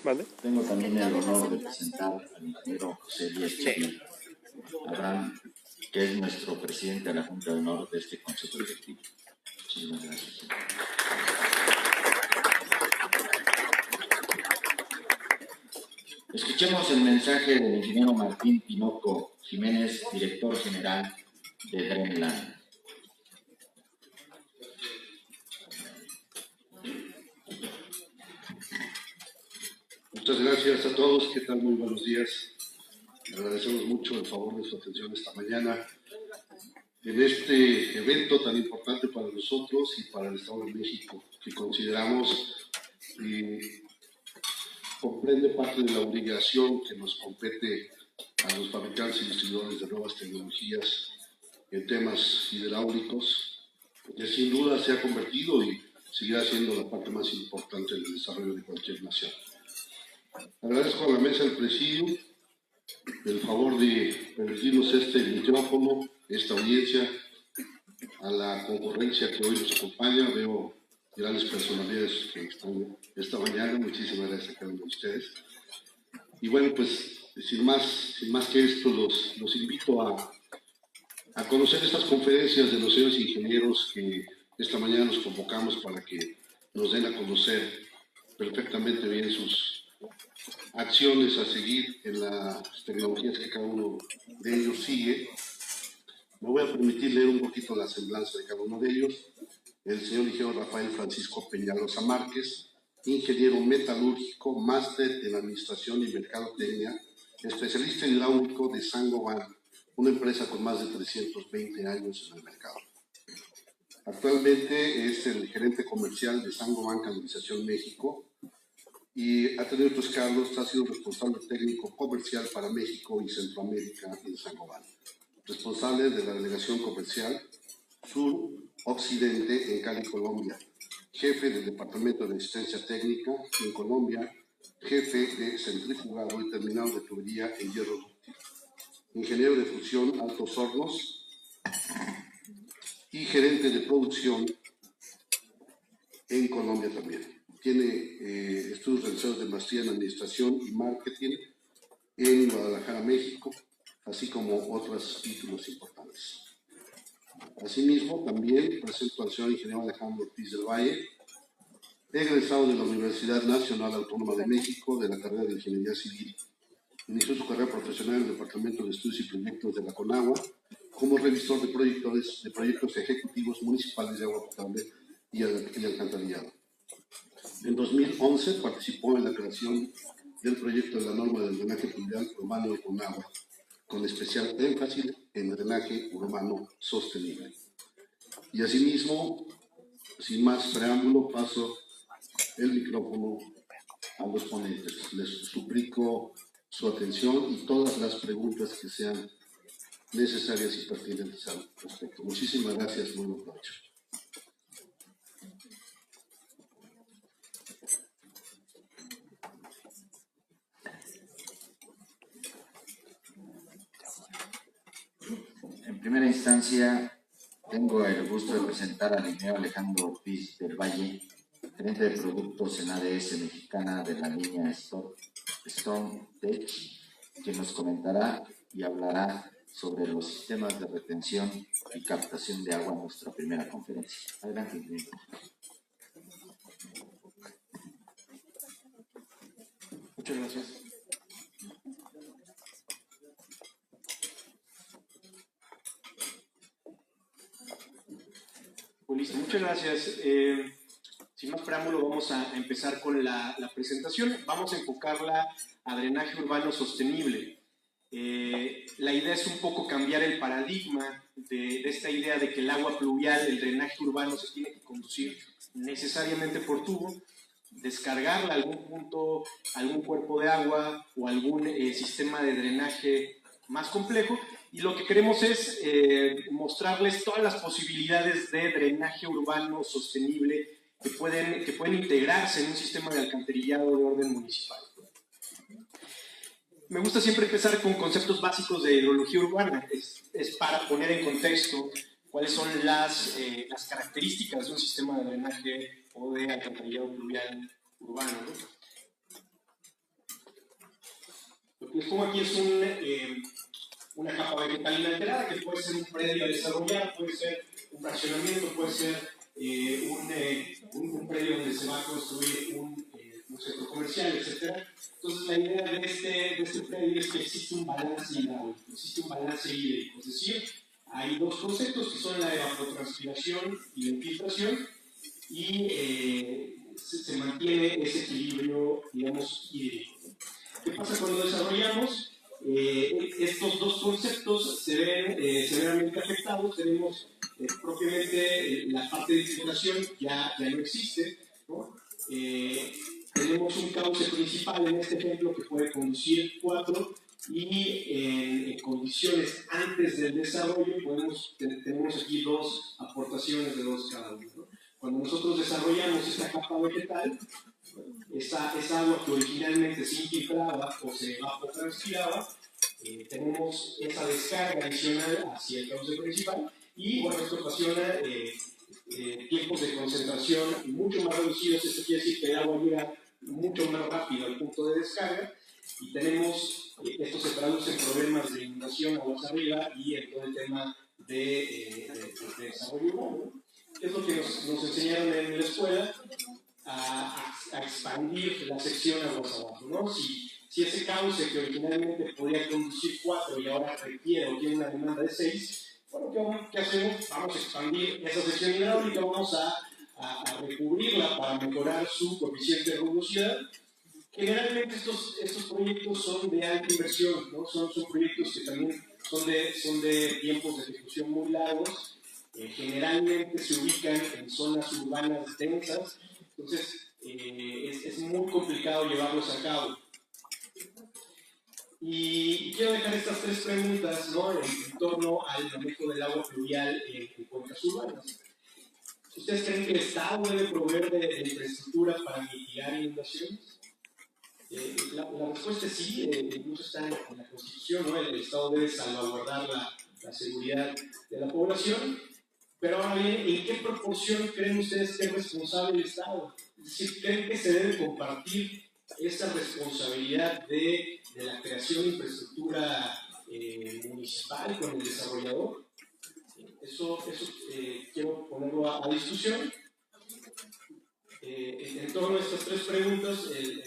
¿Vale? Tengo también el honor de presentar al ingeniero José Díaz Abraham, que es nuestro presidente de la Junta de Honor de este Consejo Directivo. Muchísimas gracias. Escuchemos el mensaje del ingeniero Martín Tinoco Jiménez, director general de Dreamland. Muchas gracias a todos. ¿Qué tal? Muy buenos días. Agradecemos mucho el favor de su atención esta mañana en este evento tan importante para nosotros y para el Estado de México, que consideramos comprende parte de la obligación que nos compete a los fabricantes y distribuidores de nuevas tecnologías en temas hidráulicos, que sin duda se ha convertido y seguirá siendo la parte más importante del desarrollo de cualquier nación. Agradezco a la mesa del presidio el favor de permitirnos este micrófono, esta audiencia, a la concurrencia que hoy nos acompaña. Veo grandes personalidades que están esta mañana. Muchísimas gracias a cada uno de ustedes. Y bueno, pues sin más que esto, los invito a conocer estas conferencias de los señores ingenieros que esta mañana nos convocamos para que nos den a conocer perfectamente bien sus acciones a seguir en las tecnologías que cada uno de ellos sigue. Me voy a permitir leer un poquito la semblanza de cada uno de ellos. El señor ingeniero Rafael Francisco Peñalosa Márquez, ingeniero metalúrgico, máster en administración y mercadotecnia, especialista en hidráulico de Saint-Gobain, una empresa con más de 320 años en el mercado. Actualmente es el gerente comercial de Saint-Gobain Canalización México y ha tenido otros cargos. Ha sido responsable técnico comercial para México y Centroamérica en Saint-Gobain, responsable de la delegación comercial sur-occidente en Cali, Colombia, jefe del departamento de asistencia técnica en Colombia, jefe de centrifugado y terminal de tubería en hierro dúctil, ingeniero de fusión altos hornos y gerente de producción en Colombia también. Tiene estudios realizados de maestría en administración y marketing en Guadalajara, México, así como otros títulos importantes. Asimismo, también presento al señor ingeniero Alejandro Ortiz del Valle, egresado de la Universidad Nacional Autónoma de México de la carrera de Ingeniería Civil. Inició su carrera profesional en el Departamento de Estudios y Proyectos de la CONAGUA como revisor de proyectos ejecutivos municipales de agua potable y alcantarillado. En 2011 participó en la creación del proyecto de la norma del drenaje pluvial urbano con agua, con especial énfasis en drenaje urbano sostenible. Y asimismo, sin más preámbulo, paso el micrófono a los ponentes. Les suplico su atención y todas las preguntas que sean necesarias y pertinentes al respecto. Muchísimas gracias. Muy buenas noches. En primera instancia, tengo el gusto de presentar al ingeniero Alejandro Ortiz del Valle, gerente de productos en ADS mexicana de la línea Stone Tech, quien nos comentará y hablará sobre los sistemas de retención y captación de agua en nuestra primera conferencia. Adelante, ingeniero. Muchas gracias. Pues listo, muchas gracias. Sin más preámbulo, vamos a empezar con la presentación. Vamos a enfocarla a drenaje urbano sostenible. La idea es un poco cambiar el paradigma de esta idea de que el agua pluvial, el drenaje urbano, se tiene que conducir necesariamente por tubo, descargarla a algún punto, algún cuerpo de agua o algún sistema de drenaje más complejo, y lo que queremos es mostrarles todas las posibilidades de drenaje urbano sostenible que pueden integrarse en un sistema de alcantarillado de orden municipal. Me gusta siempre empezar con conceptos básicos de hidrología urbana, es para poner en contexto cuáles son las características de un sistema de drenaje o de alcantarillado pluvial urbano, ¿no? que les pongo aquí es una capa vegetal inalterada, que puede ser un predio a desarrollar, puede ser un fraccionamiento, puede ser un predio donde se va a construir un centro comercial, etc. Entonces, la idea de este predio es que existe un balance hidráulico, existe un balance hídrico, es decir, hay dos conceptos que son la evapotranspiración y la infiltración, y se mantiene ese equilibrio, digamos, hídrico. ¿Qué pasa cuando desarrollamos? Estos dos conceptos se ven severamente afectados. Tenemos propiamente la parte de infiltración ya no existe, ¿no? Tenemos un cauce principal en este ejemplo que puede conducir 4, y en condiciones antes del desarrollo tenemos aquí dos aportaciones de 2 cada uno, ¿no? Cuando nosotros desarrollamos esta capa vegetal, esa agua que originalmente se infiltraba o se evapotranspiraba, tenemos esa descarga adicional hacia el cauce principal, y bueno, esto ocasiona tiempos de concentración mucho más reducidos. Esto quiere decir que el agua llega mucho más rápido al punto de descarga, y tenemos, esto se traduce en problemas de inundación aguas arriba y en todo el tema de desarrollo urbano, ¿no? Es lo que nos enseñaron en la escuela, a expandir la sección aguas abajo, ¿no? Si ese cauce que originalmente podía conducir 4 y ahora requiere o tiene una demanda de 6, bueno, ¿qué hacemos? Vamos a expandir esa sección hidráulica, vamos a recubrirla para mejorar su coeficiente de rugosidad. Generalmente estos proyectos son de alta inversión, ¿no? Son proyectos que también son de tiempos de ejecución muy largos. Generalmente se ubican en zonas urbanas densas, entonces es muy complicado llevarlos a cabo. Y quiero dejar estas 3 preguntas, ¿no?, en torno al manejo del agua pluvial en cuencas urbanas. ¿Ustedes creen que el Estado debe proveer de infraestructura para mitigar inundaciones? La respuesta es sí, incluso está en la Constitución, ¿no? El Estado debe salvaguardar la seguridad de la población. Pero ahora bien, ¿en qué proporción creen ustedes que es responsable el Estado? Es decir, ¿creen que se debe compartir esa responsabilidad de la creación de infraestructura municipal con el desarrollador? Eso quiero ponerlo a discusión. En torno a estas 3 preguntas,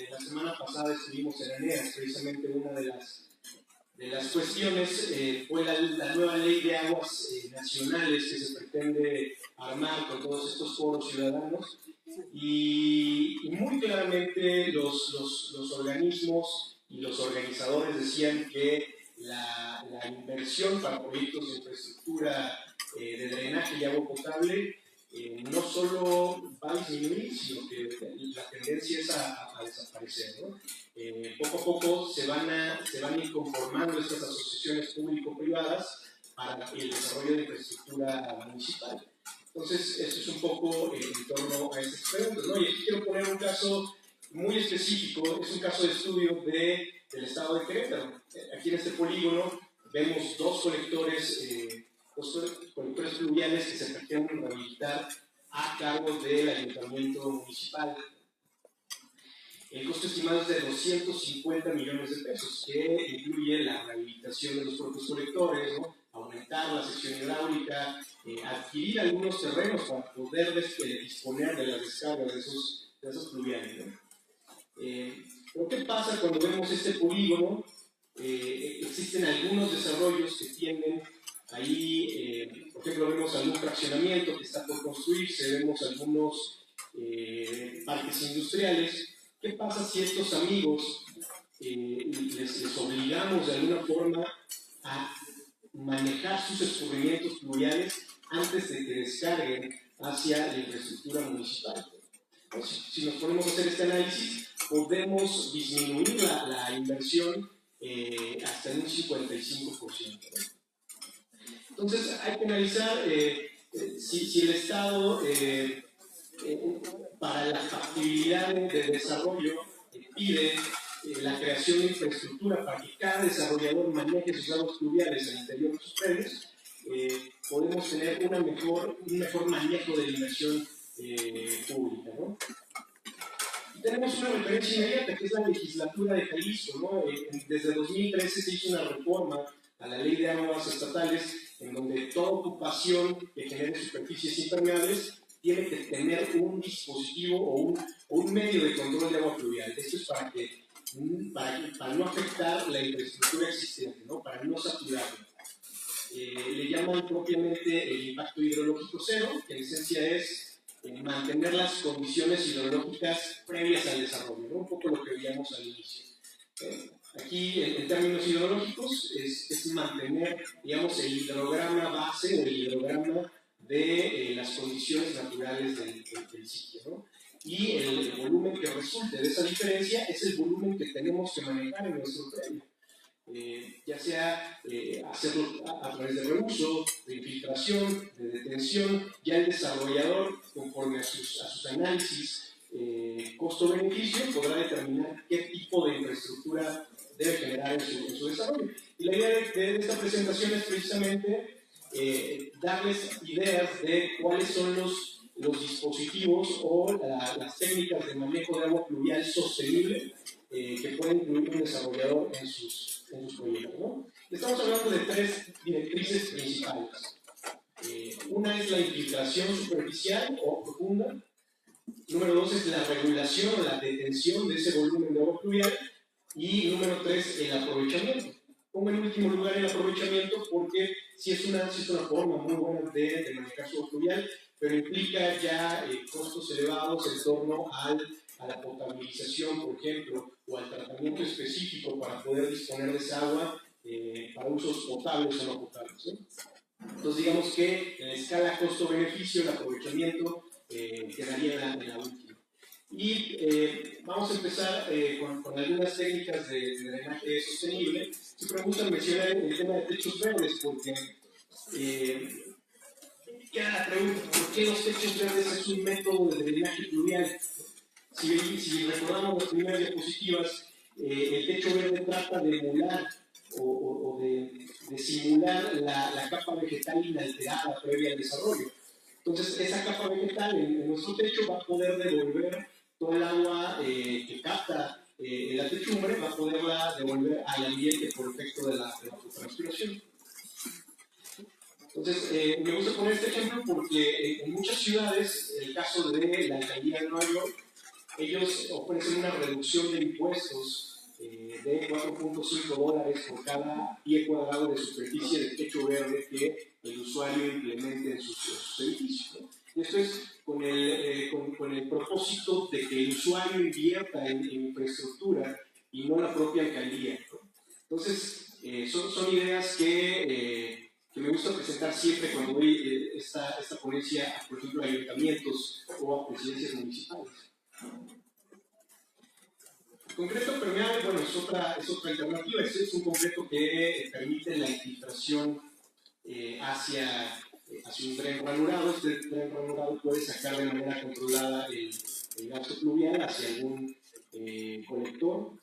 la semana pasada estuvimos en ANEAS. Precisamente una de las cuestiones fue la nueva ley de aguas nacionales que se pretende armar con todos estos foros ciudadanos, y muy claramente los organismos y los organizadores decían que la inversión para proyectos de infraestructura de drenaje y agua potable no solo va a disminuir, sino que la tendencia es a desaparecer, ¿no? Poco a poco se van a ir conformando estas asociaciones público-privadas para el desarrollo de infraestructura municipal. Entonces, eso es un poco en torno a estas preguntas, ¿no? Y aquí quiero poner un caso muy específico, es un caso de estudio del estado de Querétaro. Aquí en este polígono vemos 2 colectores fluviales que se pretenden rehabilitar a cargo del ayuntamiento municipal. El costo estimado es de 250 millones de pesos, que incluye la rehabilitación de los propios colectores, ¿no?, aumentar la sección hidráulica, adquirir algunos terrenos para poder disponer de las descargas de esos fluviales, ¿no? Pero ¿qué pasa cuando vemos este polígono? Existen algunos desarrollos que tienden ahí, por ejemplo, vemos algún fraccionamiento que está por construirse, vemos algunos parques industriales. ¿Qué pasa si estos amigos les obligamos de alguna forma a manejar sus escurrimientos fluviales antes de que descarguen hacia la infraestructura municipal? Si nos ponemos a hacer este análisis, podemos disminuir la inversión hasta en un 55%. Entonces, hay que analizar si el Estado, para la factibilidad de desarrollo, pide la creación de infraestructura para que cada desarrollador maneje sus aguas fluviales al interior de sus predios. Podemos tener un mejor manejo de la inversión pública, ¿no? tenemos una referencia inmediata, que es la legislatura de Jalisco, ¿no? Desde 2013 se hizo una reforma a la ley de aguas estatales, en donde toda ocupación que genere superficies impermeables tiene que tener un dispositivo o un medio de control de agua pluvial. Esto es para no afectar la infraestructura existente, ¿no? Para no saturarla. Le llaman propiamente el impacto hidrológico cero, que en esencia es mantener las condiciones hidrológicas previas al desarrollo, ¿no? Un poco lo que veíamos al inicio. Aquí, en términos hidrológicos, es mantener, digamos, el hidrograma base o el hidrograma de las condiciones naturales del sitio, ¿no? Y el volumen que resulte de esa diferencia es el volumen que tenemos que manejar en nuestro predio. Ya sea hacerlo a través de reuso, de infiltración, de detención, ya el desarrollador, conforme a sus análisis costo-beneficio, podrá determinar qué tipo de infraestructura debe generar en su desarrollo. Y la idea de esta presentación es precisamente darles ideas de cuáles son los dispositivos o las técnicas de manejo de agua pluvial sostenible que puede incluir un desarrollador en sus proyectos, ¿no? Estamos hablando de 3 directrices principales. Una es la infiltración superficial o profunda. Número 2 es la regulación o la detención de ese volumen de agua pluvial. Y número 3, el aprovechamiento. Pongo en último lugar el aprovechamiento porque sí es una forma muy buena de manejar su agua pluvial, pero implica ya costos elevados en torno a la potabilización, por ejemplo, o al tratamiento específico para poder disponer de esa agua para usos potables o no potables, ¿no? Entonces, digamos que en la escala costo-beneficio, el aprovechamiento quedaría en la última. Y vamos a empezar con algunas técnicas de drenaje sostenible. Siempre me gusta mencionar el tema de techos verdes porque queda la pregunta, ¿por qué los techos verdes es un método de drenaje pluvial? Si recordamos las primeras diapositivas, el techo verde trata de emular o de simular la capa vegetal inalterada previa al desarrollo. Entonces, esa capa vegetal en nuestro techo va a poder devolver todo el agua que capta la techumbre, va a poderla devolver al ambiente por efecto de la transpiración. Entonces, me gusta poner este ejemplo porque en muchas ciudades, el caso de la alcaldía de Nueva York, ellos ofrecen una reducción de impuestos de $4.5 por cada pie cuadrado de superficie de techo verde que el usuario implemente en sus edificios, ¿no? Y esto es con el propósito de que el usuario invierta en infraestructura y no la propia alcaldía, ¿no? Entonces, son ideas que me gusta presentar siempre cuando doy esta ponencia, por ejemplo, a ayuntamientos o a presidencias municipales. Concreto permeable, bueno, es otra alternativa. Este es un concreto que permite la infiltración hacia un tren ranurado. Este tren ranurado puede sacar de manera controlada el gasto pluvial hacia algún colector.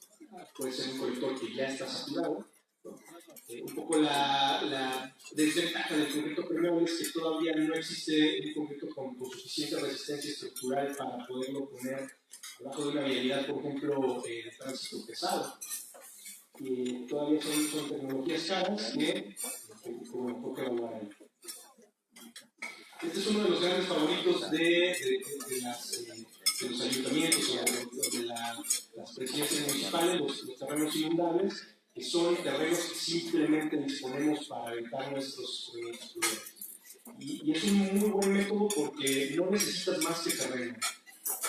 Puede ser un colector que ya está saturado, ¿no? Un poco la desventaja del concreto permeable es que todavía no existe un concreto con suficiente resistencia estructural para poderlo poner debajo de una vialidad, por ejemplo, de tránsito pesado. Y todavía son tecnologías caras que toca evaluar ahí. Este es uno de los grandes favoritos de los ayuntamientos o de las presidencias municipales, los terrenos inundables, que son terrenos que simplemente disponemos para evitar nuestros problemas. Y es un muy buen método porque no necesitas más que terreno.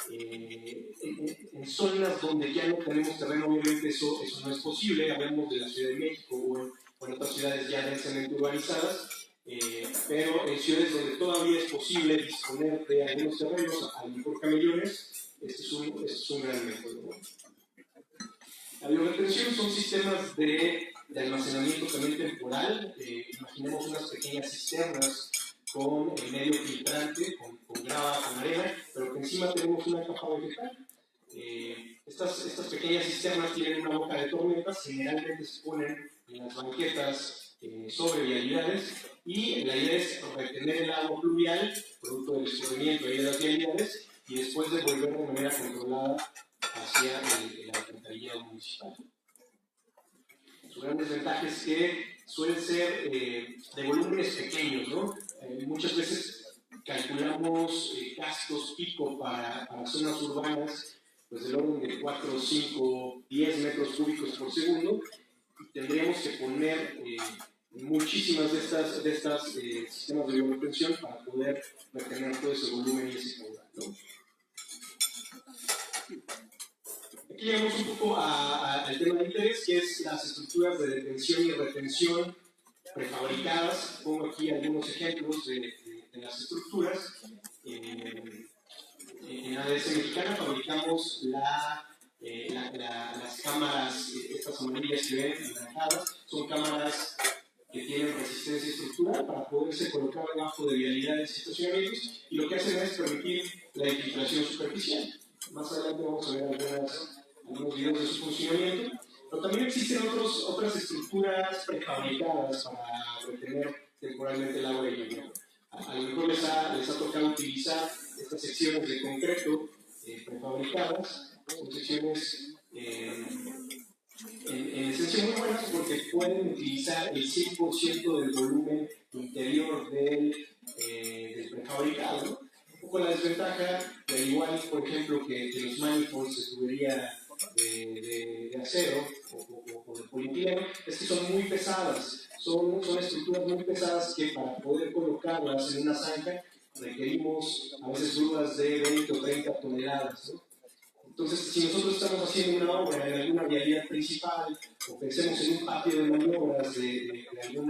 En zonas donde ya no tenemos terreno, obviamente eso no es posible. Hablamos de la Ciudad de México o en otras ciudades ya densamente urbanizadas, pero en ciudades donde todavía es posible disponer de algunos terrenos, a lo mejor camellones, este es un gran método, ¿no? La bioretención son sistemas de almacenamiento también temporal. Imaginemos unas pequeñas cisternas con el medio filtrante, con grava, con arena, pero que encima tenemos una capa vegetal. Estas pequeñas cisternas tienen una boca de tormentas, generalmente se ponen en las banquetas sobre vialidades, y la idea es retener el agua pluvial, producto del escurrimiento de las vialidades, y después devolver de manera controlada hacia el alcantarillado municipal. Su gran desventaja es que suelen ser de volúmenes pequeños, ¿no? Muchas veces calculamos gastos pico para zonas urbanas pues del orden de 4, 5, 10 metros cúbicos por segundo, y tendríamos que poner muchísimas de estas sistemas de bioretención para poder retener todo ese volumen y ese caudal, ¿no? Aquí llegamos un poco al tema de interés, que es las estructuras de detención y retención prefabricadas. Pongo aquí algunos ejemplos de las estructuras. En ADS Mexicana fabricamos las cámaras, estas amarillas que ven anaranjadas, son cámaras que tienen resistencia estructural para poderse colocar debajo de vialidades y estacionamientos, y lo que hacen es permitir la infiltración superficial. Más adelante vamos a ver algunos videos de su funcionamiento, pero también existen otras estructuras prefabricadas para retener temporalmente el agua y el lluvia. A lo mejor les ha tocado utilizar estas secciones de concreto prefabricadas. Son secciones en esencia muy buenas porque pueden utilizar el 100% del volumen interior del prefabricado, ¿no? Un poco la desventaja, al igual, por ejemplo, que los manifolds de tubería de acero o de polietileno, es que son muy pesadas. Son estructuras muy pesadas que para poder colocarlas en una zanja requerimos a veces grúas de 20 o 30 toneladas, ¿no? Entonces, si nosotros estamos haciendo una obra en alguna vialidad principal o pensemos en un patio de maniobras de algún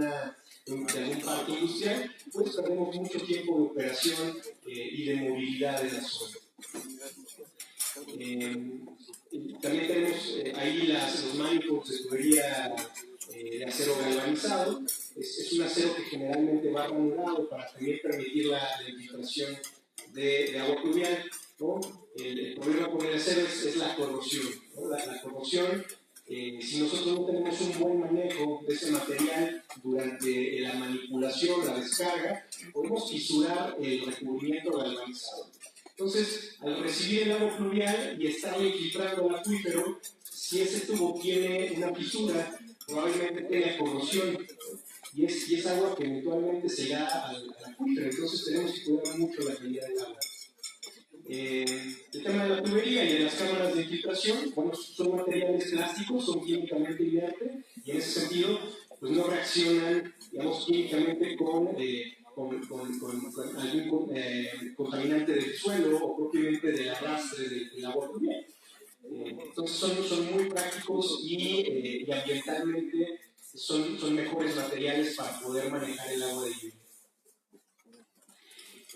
parque industrial, pues perdemos mucho tiempo de operación y de movilidad en la zona. También tenemos ahí los manifolds de tubería de acero galvanizado. Es un acero que generalmente va ranurado para también permitir la infiltración de agua pluvial, ¿no? El problema con el acero es la corrosión, ¿no? La corrosión, si nosotros no tenemos un buen manejo de ese material durante la manipulación, la descarga, podemos fisurar el recubrimiento galvanizado. Entonces, al recibir el agua pluvial y estar infiltrando el acuífero, si ese tubo tiene una fisura, probablemente tenga corrosión, y es agua que eventualmente se irá al acuífero. Entonces tenemos que cuidar mucho la calidad del agua. El tema de la tubería y de las cámaras de infiltración, bueno, son materiales plásticos, son químicamente inertes, y en ese sentido pues no reaccionan, digamos, químicamente con algún contaminante del suelo o propiamente del arrastre del agua pluvial. Entonces son muy prácticos y ambientalmente son mejores materiales para poder manejar el agua de lluvia.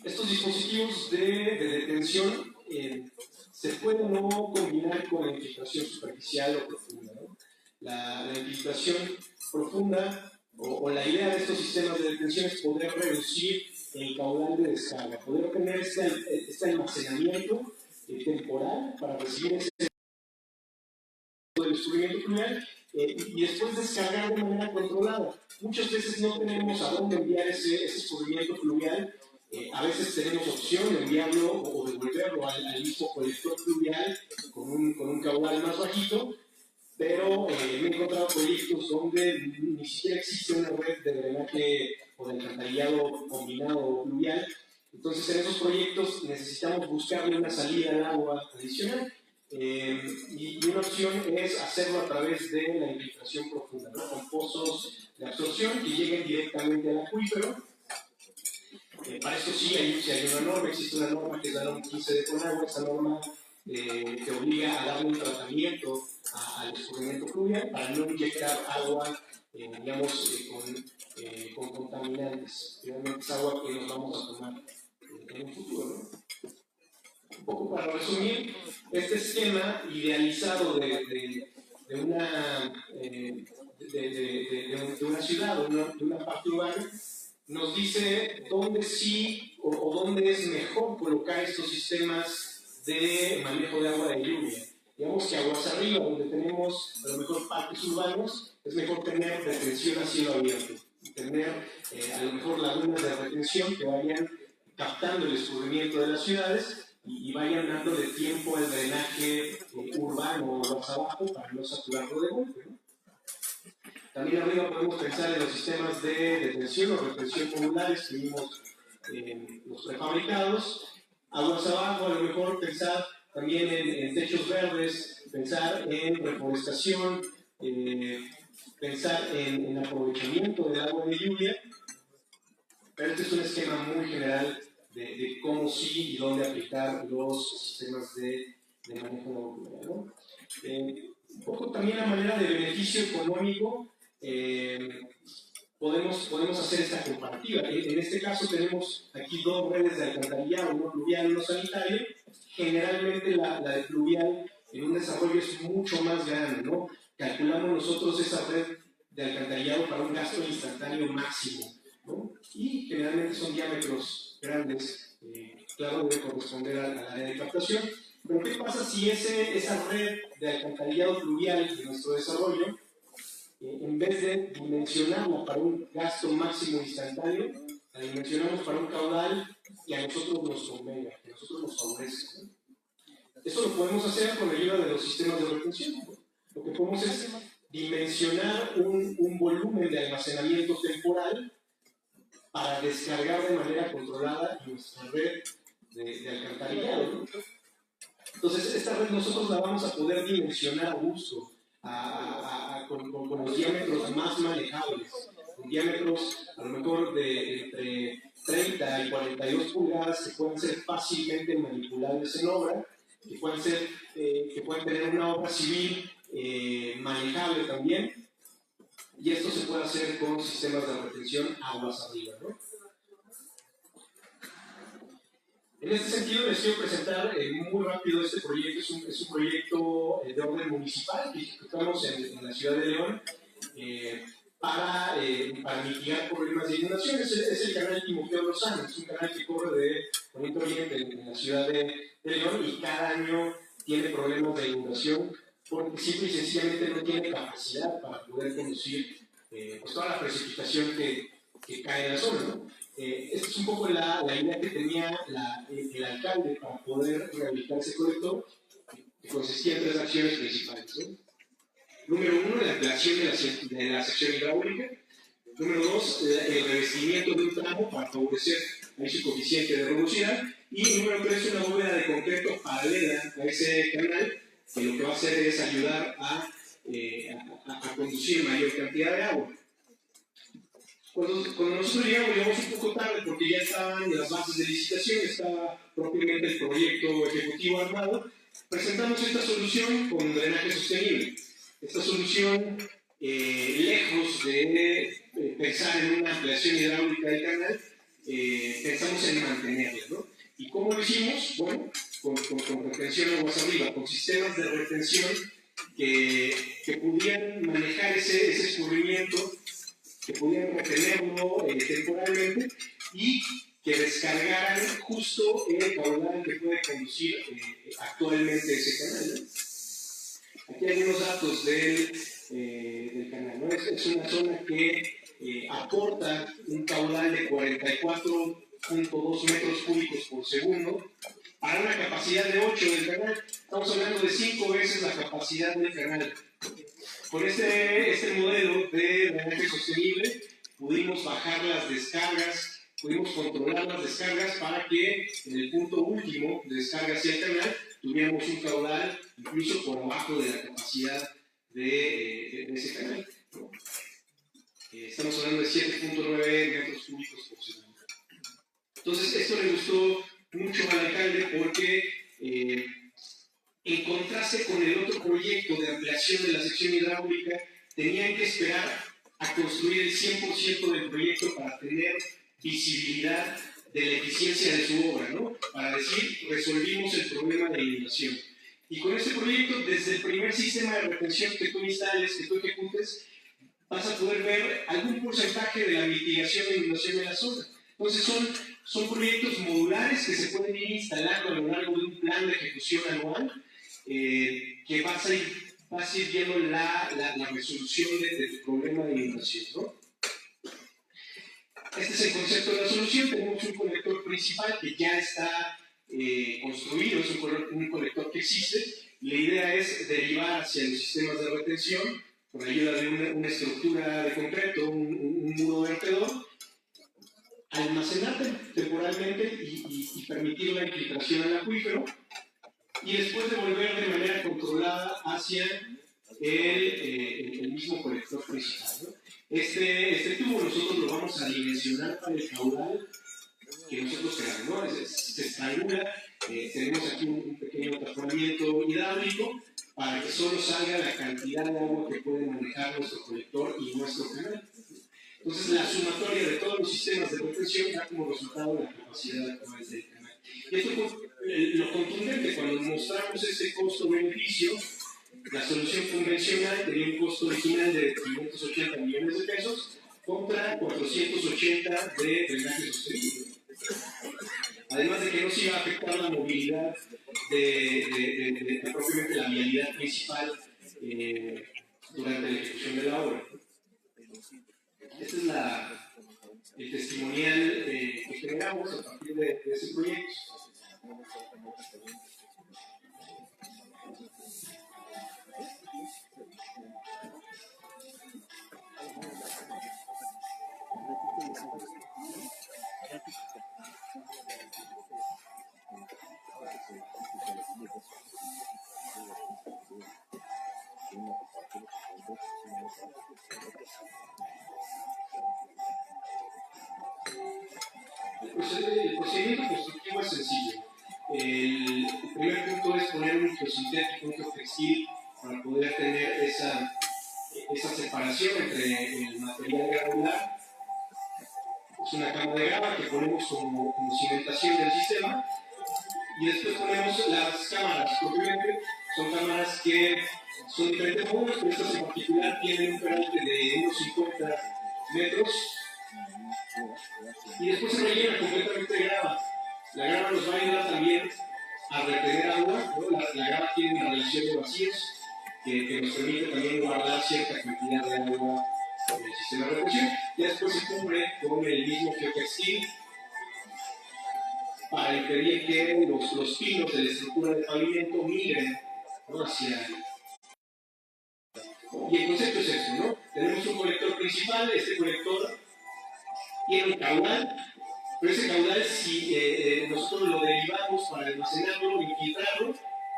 Estos dispositivos de detención se pueden no combinar con la infiltración superficial o profunda, ¿no? La infiltración profunda o la idea de estos sistemas de detención es poder reducir el caudal de descarga, poder tener este almacenamiento temporal para recibir ese del descubrimiento pluvial y después descargar de manera controlada. Muchas veces no tenemos a dónde enviar ese escurrimiento fluvial. A veces tenemos opción de enviarlo o devolverlo al mismo colector fluvial con un caudal más bajito, pero me he encontrado proyectos donde ni siquiera existe una red de drenaje o de alcantarillado combinado fluvial. Entonces, en esos proyectos necesitamos buscarle una salida al agua adicional. Y una opción es hacerlo a través de la infiltración profunda, ¿no? Con pozos de absorción que lleguen directamente al acuífero. Para esto sí hay una norma, existe una norma que es la norma 15 de Conagua. Esa norma te obliga a darle un tratamiento al escurrimiento fluvial para no inyectar agua, con contaminantes. Finalmente es agua que nos vamos a tomar en un futuro, ¿no? Un poco para resumir, este esquema idealizado de una ciudad, de una parte urbana, nos dice dónde sí o dónde es mejor colocar estos sistemas de manejo de agua de lluvia. Digamos que aguas arriba, donde tenemos a lo mejor parques urbanos, es mejor tener retención a cielo abierto, tener a lo mejor lagunas de retención que vayan captando el escurrimiento de las ciudades, y vayan dándole tiempo al drenaje urbano más abajo para no saturarlo de golpe, ¿no? También arriba podemos pensar en los sistemas de detención o retención modulares que vimos en los prefabricados. Aguas abajo, a lo mejor pensar también en techos verdes, pensar en reforestación, pensar en aprovechamiento del agua de lluvia. Pero este es un esquema muy general de cómo sí y dónde aplicar los sistemas de manejo modular, ¿no? Un poco también a manera de beneficio económico, podemos hacer esta comparativa. En este caso tenemos aquí dos redes de alcantarillado, uno pluvial y uno sanitario. Generalmente la de pluvial en un desarrollo es mucho más grande, ¿no? Calculamos nosotros esa red de alcantarillado para un gasto instantáneo máximo, ¿no? Y generalmente son diámetros grandes, claro, debe corresponder al área de captación. Pero ¿qué pasa si esa red de alcantarillado pluvial de nuestro desarrollo, en vez de dimensionarla para un gasto máximo instantáneo, la dimensionamos para un caudal que a nosotros nos convenga, que a nosotros nos favorezca, ¿no? Eso lo podemos hacer con la ayuda de los sistemas de retención, ¿no? Lo que podemos es dimensionar un volumen de almacenamiento temporal para descargar de manera controlada nuestra red de alcantarillado, ¿no? Entonces, esta red nosotros la vamos a poder dimensionar a gusto, con los diámetros más manejables, con diámetros a lo mejor de entre 30 y 42 pulgadas que pueden ser fácilmente manipulables en obra, que pueden tener una obra civil manejable también, y esto se puede hacer con sistemas de retención aguas arriba, ¿no? En este sentido, les quiero presentar muy rápido este proyecto. Es un proyecto de orden municipal que ejecutamos en la ciudad de León para mitigar problemas de inundación. Es el canal Timoteo Lozano, es un canal que corre de Bonito Oriente en la ciudad de León y cada año tiene problemas de inundación porque simple y sencillamente no tiene capacidad para poder conducir pues toda la precipitación que cae en la zona, ¿no? Esta es un poco la idea que tenía el alcalde para poder rehabilitar ese colector, que consistía en 3 acciones principales, ¿no? Número 1, la ampliación de la sección hidráulica. Número 2, el revestimiento de un tramo para favorecer ahí su coeficiente de rugosidad. Y número 3, una bóveda de concreto paralela a ese canal, que lo que va a hacer es ayudar a conducir mayor cantidad de agua. Cuando nosotros llegamos un poco tarde porque ya estaban las bases de licitación, estaba propiamente el proyecto ejecutivo armado, presentamos esta solución con drenaje sostenible. Esta solución, lejos de pensar en una ampliación hidráulica del canal, pensamos en mantenerla, ¿no? ¿Y cómo lo hicimos? Bueno, con retención aguas arriba, con sistemas de retención que pudieran manejar ese escurrimiento, que pudieran retenerlo temporalmente y que descargaran justo el caudal que puede conducir actualmente ese canal, ¿no? Aquí hay unos datos del canal, ¿no? Es una zona que aporta un caudal de 44.2 metros cúbicos por segundo para una capacidad de 8 del canal. Estamos hablando de 5 veces la capacidad del canal. Con este modelo de drenaje sostenible pudimos bajar las descargas, pudimos controlar las descargas para que en el punto último de descarga hacia el canal tuviéramos un caudal incluso por abajo de la capacidad de ese canal, ¿no? Estamos hablando de 7.9 metros cúbicos por segundo. Entonces, esto le gustó mucho al alcalde porque en contraste con el otro proyecto de ampliación de la sección hidráulica, tenían que esperar a construir el 100% del proyecto para tener visibilidad de la eficiencia de su obra, ¿no? Para decir, resolvimos el problema de inundación. Y con este proyecto, desde el primer sistema de retención que tú instales, que tú ejecutes, vas a poder ver algún porcentaje de la mitigación de inundación en la zona. Entonces son proyectos modulares que se pueden ir instalando a lo largo de un plan de ejecución anual, que vas a ir viendo la resolución de tu problema de inundación, ¿no? Este es el concepto de la solución. Tenemos un conector principal que ya está construido, es un colector que existe. La idea es derivar hacia los sistemas de retención con ayuda de una estructura de concreto, un muro vertedor, almacenar temporalmente y permitir la infiltración al acuífero, y después devolver de manera controlada hacia el mismo colector principal, ¿no? Este tubo nosotros lo vamos a dimensionar para el caudal que nosotros queramos, ¿no? Se estrangula, tenemos aquí un pequeño taponamiento hidráulico para que solo salga la cantidad de agua que puede manejar nuestro colector y nuestro canal. Entonces, la sumatoria de todos los sistemas de retención da como resultado la capacidad a través del canal. Y esto, lo contundente, cuando mostramos ese costo-beneficio, la solución convencional tenía un costo original de 580 millones de pesos contra 480 de drenaje sostenible. Además de que no se iba a afectar la movilidad de propiamente la vialidad principal durante la ejecución de la obra. Este es el testimonial que generamos a partir de ese proyecto. El procedimiento constructivo es sencillo. El primer punto es poner un geosintético, un geotextil, para poder tener esa separación entre el material granular. Es una cama de grava que ponemos como cimentación del sistema, y después ponemos las cámaras. Propiamente son cámaras que son diferentes modelos, pero estas en particular tienen un peralte de unos 50 metros, y después se rellena completamente de grava. La grava nos va a ayudar también a retener agua, ¿no? La grava tiene una relación de vacíos que nos permite también guardar cierta cantidad de agua en el sistema de retención. Y después se cubre con el mismo geotextil para impedir que los pinos de la estructura del pavimento migren, ¿no? hacia... Y el concepto es esto, ¿no? Tenemos un colector principal, este colector tiene un caudal, pero ese caudal, si nosotros lo derivamos para almacenarlo, infiltrarlo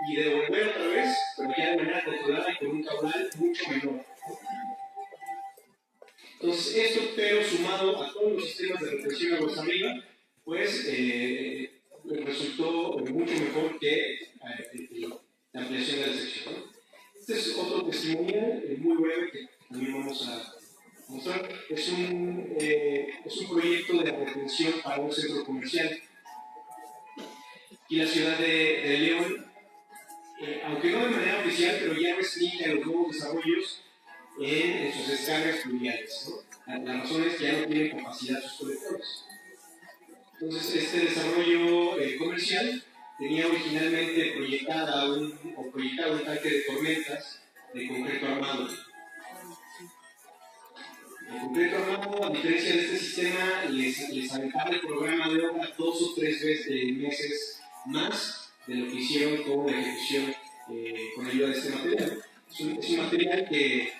y devolver otra vez, pero ya de manera controlada y con un caudal mucho menor. Entonces, esto, pero sumado a todos los sistemas de retención aguas arriba, pues resultó mucho mejor que la ampliación de la sección, ¿no? Este es otro testimonial muy breve que también vamos a mostrar. Es un proyecto de retención para un centro comercial. Y la ciudad de León, aunque no de manera oficial, pero ya restringe los nuevos desarrollos en sus descargas pluviales, ¿no? La razón es que ya no tienen capacidad sus colectores. Entonces, este desarrollo comercial tenía originalmente proyectado un tanque de tormentas de concreto armado. El concreto armado, a diferencia de este sistema, les aventaba el programa de obra 2 o 3 meses más de lo que hicieron con la ejecución con ayuda de este material. Es un material que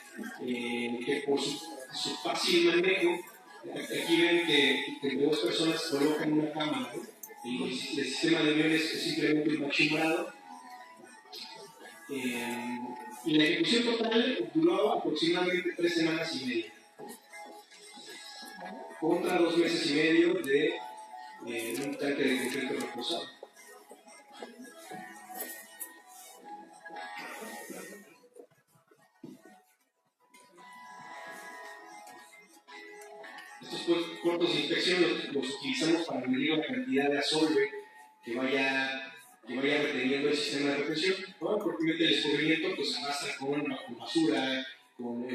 por su fácil manejo, aquí ven que entre dos personas colocan una cámara, ¿no? El sistema de uniones es simplemente un machimbrado. Y la ejecución total duró aproximadamente 3 semanas y media, contra 2 meses y medio de un tanque de concreto reforzado. Estos cortos de inspección los utilizamos para medir la cantidad de asolve que vaya reteniendo el sistema de retención. ¿No? Porque el escurrimiento pues arrastra con basura, con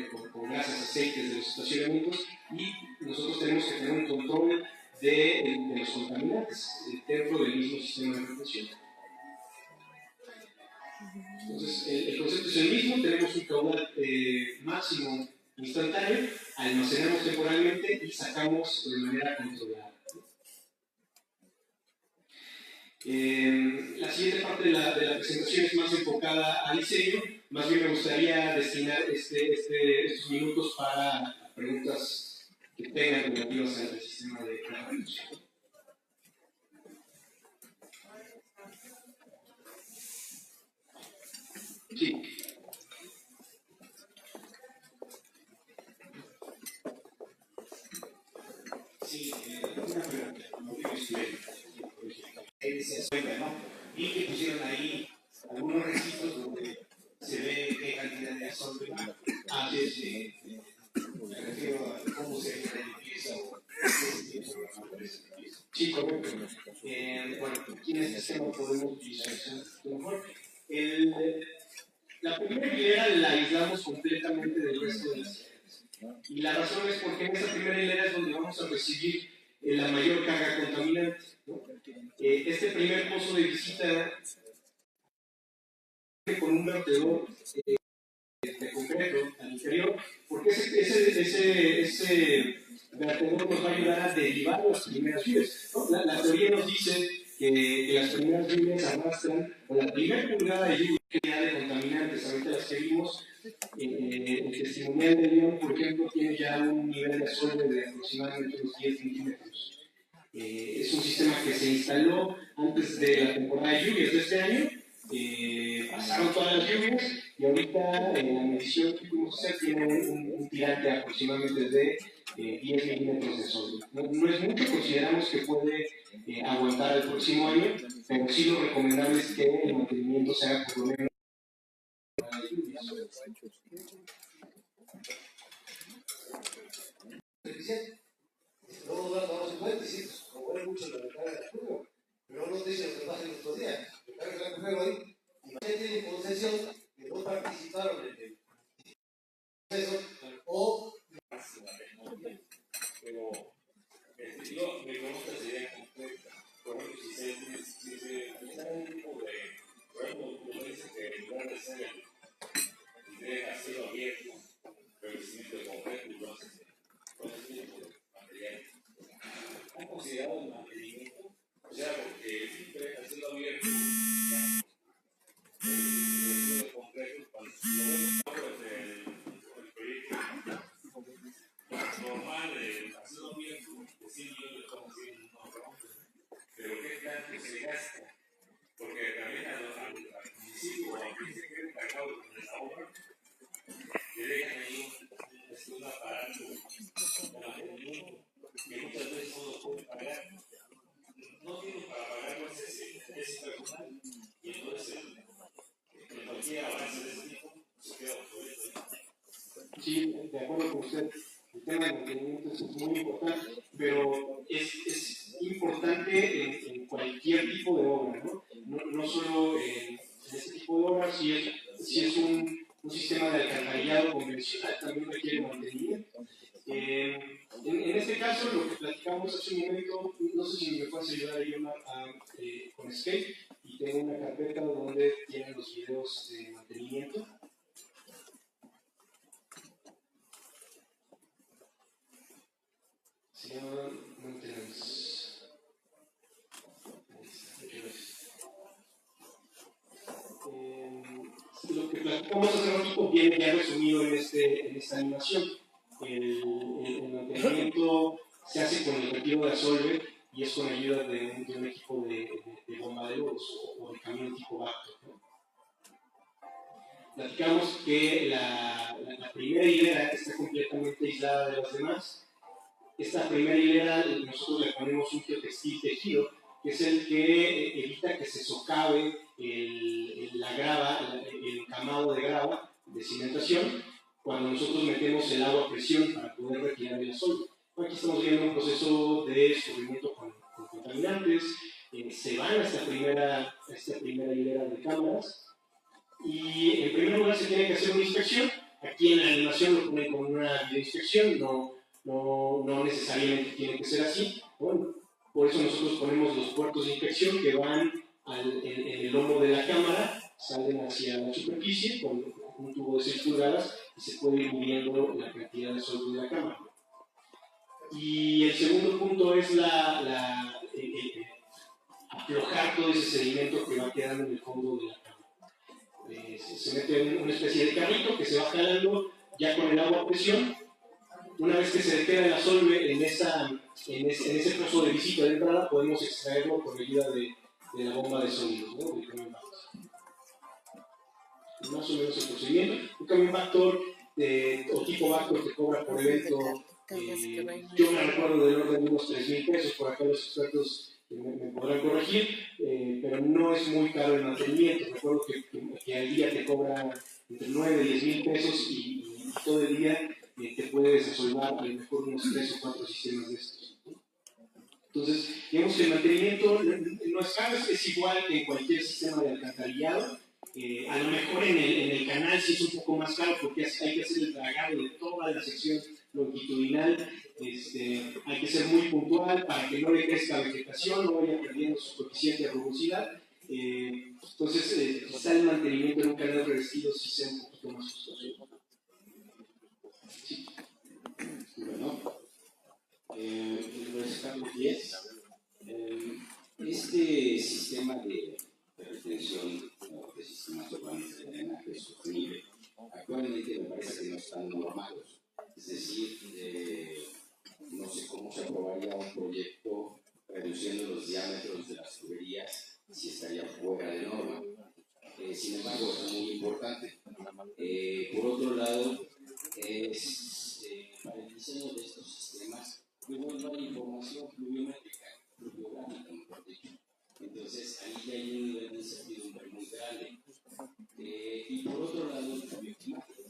gases, aceites de los estacionamientos, y nosotros tenemos que tener un control de los contaminantes dentro del mismo sistema de retención. Entonces, el concepto es el mismo, tenemos un caudal máximo instantáneo, almacenamos temporalmente y sacamos de manera controlada. La siguiente parte de la presentación es más enfocada a diseño. Más bien me gustaría destinar estos minutos para preguntas que tengan relativas al sistema de producción. Sí. Sí, una pregunta. Y que pusieron ahí algunos registros donde se ve qué cantidad de azufre antes me refiero a cómo se limpieza o sí, correcto. Bueno, aquí en este sistema podemos visualizar mejor. La primera hilera la aislamos completamente del resto de las hileras. Y la razón es porque en esa primera hilera es donde vamos a recibir la mayor carga contaminante, ¿no? Este primer pozo de visita con un vertedor de concreto al interior, porque ese vertedor nos va a ayudar a derivar las primeras lluvias, ¿no? La teoría nos dice que las primeras lluvias arrastran con la primera pulgada de lluvia de contaminantes. Ahorita las que vimos, el testimonial de León, por ejemplo, tiene ya un nivel de asolve de aproximadamente unos 10 milímetros. Es un sistema que se instaló antes de la temporada de lluvias de este año. Pasaron todas las lluvias y ahorita en la medición que pudimos hacer tiene un tirante aproximadamente de 10 milímetros de sodio. No es mucho, consideramos que puede aguantar el próximo año, pero sí lo recomendable es que el mantenimiento se haga por lo menos. No nos damos cuenta, sí, como es mucho la ventana de juego, pero no te dicen lo que pasa en estos días. El juego ahí, y ya tienen concesión que no participaron en el proceso o. Pero yo me conozco esa idea completa. Por ejemplo, si se realiza un tipo de. Por ejemplo, uno dice que en lugar de ser el de hacerlo abierto, revestimiento de concreto, entonces, con ese tipo de material. ¿Han considerado el mantenimiento? O sea, porque siempre hacerlo abierto, el de concreto, cuando lo vemos el proyecto normal de hacerlo abierto, de 100 millones estamos haciendo unos rounds, pero ¿qué tanto se gasta? Porque también al municipio, aunque se quede cargado con esa obra, le dejan ahí un aparato de mantenimiento que muchas veces no lo pueden pagar. No tienen para pagarlo ese personal y entonces cualquier avance de ese tipo se queda obsoleto. Sí, de acuerdo con usted. El tema de mantenimiento es muy importante, pero es importante en cualquier tipo de obra, ¿no? No solo en este tipo de obras, si es un sistema de alcantarillado convencional, también requiere mantenimiento. En este caso, lo que platicamos hace un momento, no sé si me puedes ayudar ahí con Escape, y tengo una carpeta donde tienen los videos de mantenimiento. Se llama Maintenance. Lo que platicamos hace ratito viene ya resumido en esta animación. El mantenimiento se hace con el retiro de asolve y es con ayuda de un equipo de bombarderos o de camión tipo Bacto, ¿no? Platicamos que la primera hilera está completamente aislada de las demás. Esta primera hilera nosotros le ponemos un geotextil tejido, que es el que evita que se socave la grava, el encamado de grava de cimentación, cuando nosotros metemos el agua a presión para poder retirar el asolve. Aquí estamos viendo un proceso de descubrimiento con contaminantes. Se van a esta primera hilera de cámaras y en primer lugar se tiene que hacer una inspección. Aquí en la animación lo ponen con una videoinspección, no necesariamente tiene que ser así. Bueno, por eso nosotros ponemos los puertos de inspección que van en el lomo de la cámara, salen hacia la superficie con un tubo de 6 pulgadas y se puede ir midiendo la cantidad de sol de la cámara. Y el segundo punto es aflojar todo ese sedimento que va quedando en el fondo de la cama. Se mete en una especie de carrito que se va jalando ya con el agua a presión. Una vez que se queda la solve en ese proceso de visita de entrada, podemos extraerlo por ayuda de la bomba de sonido, ¿no? Del camión Bactor. Más o menos el procedimiento. Un camión Bactor o tipo Bactor que cobra por evento, yo me recuerdo del orden de unos 3,000 pesos, por acá los expertos me podrán corregir, pero no es muy caro el mantenimiento. Recuerdo que al día te cobra entre 9 y 10 mil pesos y todo el día te puede desasolvar a lo mejor unos 3 o 4 sistemas de estos. Entonces, digamos que el mantenimiento no es caro, es igual que en cualquier sistema de alcantarillado. A lo mejor en el canal sí es un poco más caro porque hay que hacer el dragado de toda la sección longitudinal. Hay que ser muy puntual para que no le crezca vegetación, no vaya perdiendo su coeficiente de rugosidad. Entonces, quizá el mantenimiento en un canal revestido sí sea un poquito más costoso. Sí. Bueno, Luis Carlos Díez, este sistema de retención de sistemas urbanos de drenaje sostenible actualmente me parece que no están normados. Es decir, no sé cómo se aprobaría un proyecto reduciendo los diámetros de las tuberías si estaría fuera de norma. Sin embargo, es muy importante. Por otro lado, para el diseño de estos sistemas, luego no hay información pluviométrica, pluviográfica, mejor dicho. Entonces, ahí ya hay un nivel de incertidumbre muy grande. Y por otro lado, el cambio climático.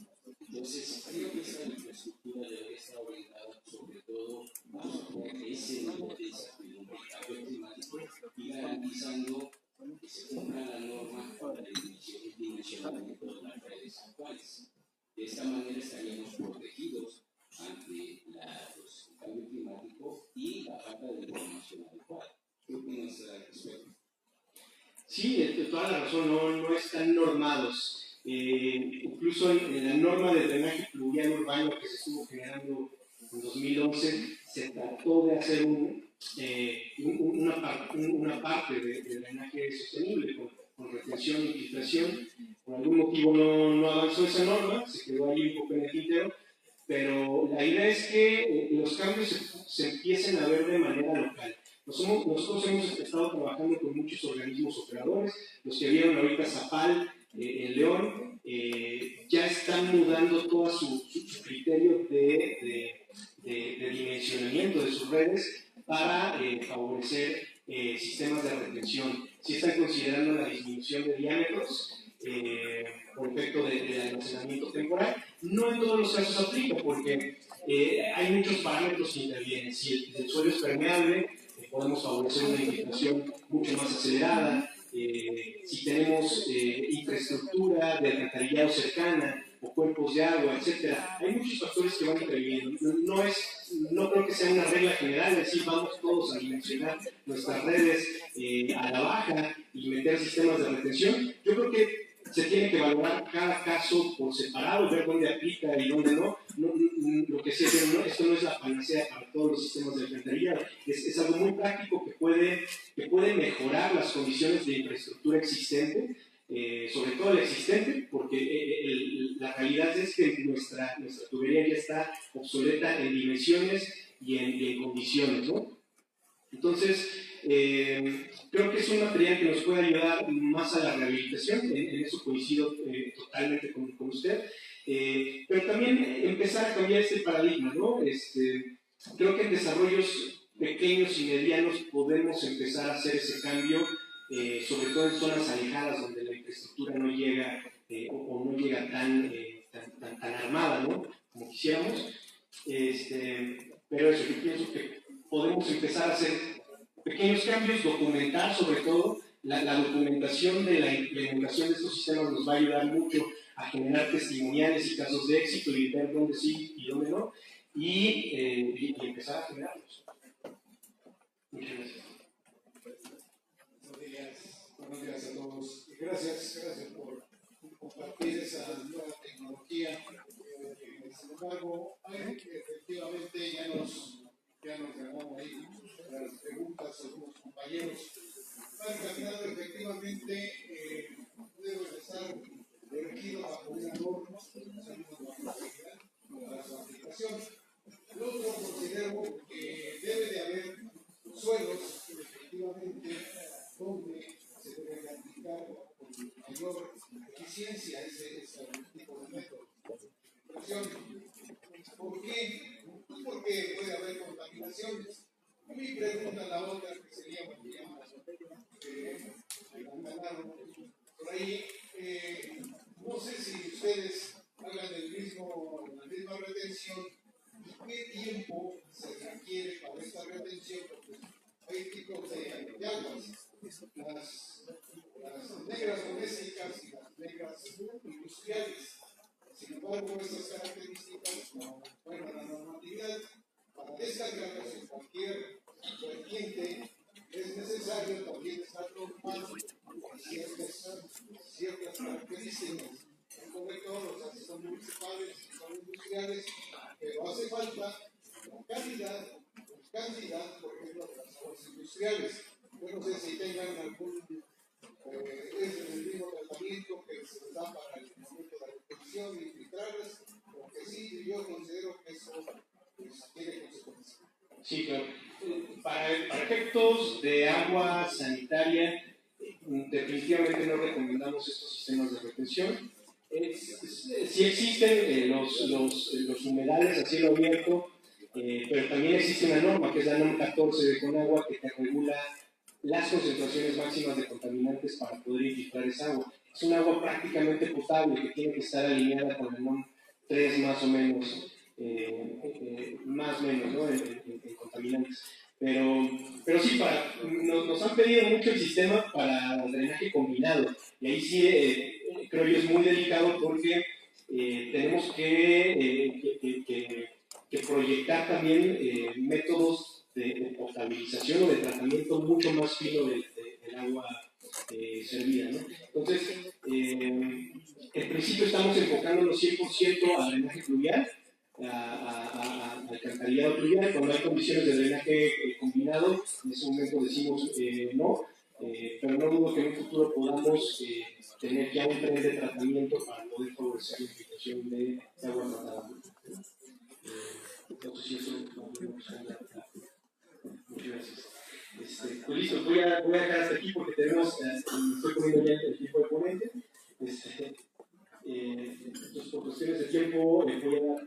Entonces, creo que esta infraestructura debería estar orientada sobre todo a ese nivel de incertidumbre y cambio climático y garantizando que se cumpla la norma para el dimensionamiento de las redes actuales. De esta manera estaríamos protegidos ante el cambio climático y la falta de información adecuada. ¿Qué opinas al respecto? Sí, toda la razón, no están normados. Incluso en la norma de drenaje pluvial urbano que se estuvo generando en 2011, se trató de hacer una parte de drenaje sostenible con retención y filtración. Por algún motivo no avanzó esa norma, se quedó ahí un poco en el tintero, pero la idea es que los cambios se empiecen a ver de manera local. Nosotros hemos estado trabajando con muchos organismos operadores, los que vieron ahorita Zapal en León, ya están mudando todo su criterio de dimensionamiento de sus redes para favorecer sistemas de retención. Sí están considerando la disminución de diámetros por efecto del almacenamiento temporal. No en todos los casos aplica porque hay muchos parámetros que intervienen. Si el suelo es permeable, podemos favorecer una infiltración mucho más acelerada. Si tenemos infraestructura de alcantarillado cercana o cuerpos de agua, etcétera, hay muchos factores que van interviniendo. No creo que sea una regla general, es decir, vamos todos a dimensionar nuestras redes a la baja y meter sistemas de retención. Yo creo que se tiene que valorar cada caso por separado, ver dónde aplica y dónde no. Lo que sé, esto no es la panacea para todos los sistemas de alcantarillado. Es algo muy práctico que puede mejorar las condiciones de infraestructura existente, sobre todo la existente, porque la realidad es que nuestra tubería ya está obsoleta en dimensiones y en condiciones, ¿no? Entonces, creo que es un material que nos puede ayudar más a la rehabilitación, en eso coincido totalmente con usted, pero también empezar a cambiar este paradigma, ¿no? Creo que en desarrollos pequeños y medianos podemos empezar a hacer ese cambio, sobre todo en zonas alejadas donde la infraestructura no llega o no llega tan armada, ¿no? Como quisiéramos, pero eso, yo pienso que podemos empezar a hacer pequeños cambios, documentar sobre todo. La documentación de la implementación de estos sistemas nos va a ayudar mucho a generar testimoniales y casos de éxito y ver dónde sí y dónde no, y empezar a generarlos. Muchas gracias. Buenos días a todos. Gracias por compartir esa nueva tecnología. Sin embargo, efectivamente ya nos ganó ahí las preguntas de algunos compañeros encaminado efectivamente debe de estar dirigido bajo una norma, para su aplicación. Lo otro, considero que debe de haber suelos, efectivamente, donde se debe de aplicar con mayor eficiencia ese tipo de método. ¿Por qué? Pues porque puede haber contaminaciones. Y mi pregunta, la otra, que sería, por ahí, no sé si ustedes hagan la misma retención, y qué tiempo se requiere para esta retención, porque hay tipos de aguas, las negras domésticas y las negras industriales. Sin embargo, estas características, bueno, la normatividad para descargarlas en cualquier vertiente es necesario también estar normado ciertas características. En concreto, los asesores municipales, asesores industriales, pero hace falta la calidad, cantidad, por ejemplo, de las aguas industriales. Yo no sé si tengan algún es el mismo tratamiento que se les da para el momento de la retención y filtrarlas, porque sí, yo considero que eso tiene consecuencias. Sí, claro. Para efectos de agua sanitaria, definitivamente no recomendamos estos sistemas de retención. Sí existen los humedales a cielo abierto, pero también existe una norma, que es la norma 14 de Conagua, que te regula las concentraciones máximas de contaminantes para poder infiltrar esa agua. Es un agua prácticamente potable que tiene que estar alineada con el NOM 3 más o menos, más o menos, ¿no? en contaminantes. Pero sí, nos han pedido mucho el sistema para drenaje combinado, y ahí sí creo yo es muy delicado porque tenemos que proyectar también métodos de potabilización o de tratamiento mucho más fino del agua servida, ¿no? Entonces, en principio estamos enfocándonos 100% a drenaje fluvial, a alcantarillado fluvial. Cuando hay condiciones de drenaje combinado, en ese momento decimos no, pero no dudo que en un futuro podamos tener ya un tren de tratamiento para poder favorecer la infiltración de agua tratada. Entonces, sí, eso muchas gracias. Pues listo, voy a dejar hasta aquí porque tenemos, estoy poniendo ya el tiempo de ponente. Entonces, por cuestiones de tiempo, voy a dar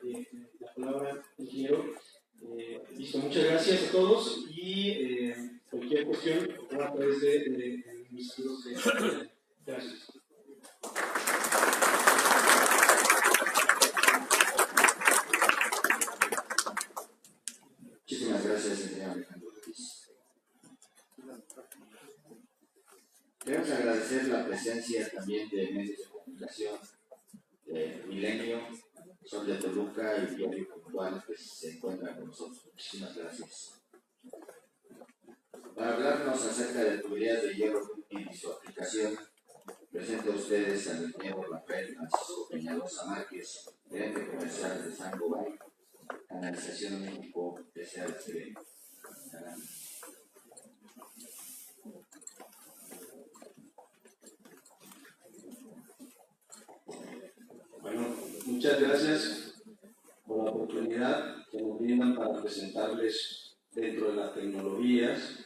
la palabra al ingeniero. Listo, muchas gracias a todos y cualquier cuestión, por favor, a través de mis amigos de gracias. Muchísimas gracias, señor Alejandro Ruiz. Queremos agradecer la presencia también de medios de comunicación de Milenio, Sol de Toluca y Diario Puntual, que se encuentran con nosotros. Muchísimas gracias. Para hablarnos acerca de tuberías de hierro y su aplicación, presento a ustedes al ingeniero Rafael Francisco Peñalosa Márquez, gerente comercial de Sangobay, Canalización México S.A.C. Bueno, muchas gracias por la oportunidad que nos brindan para presentarles dentro de las tecnologías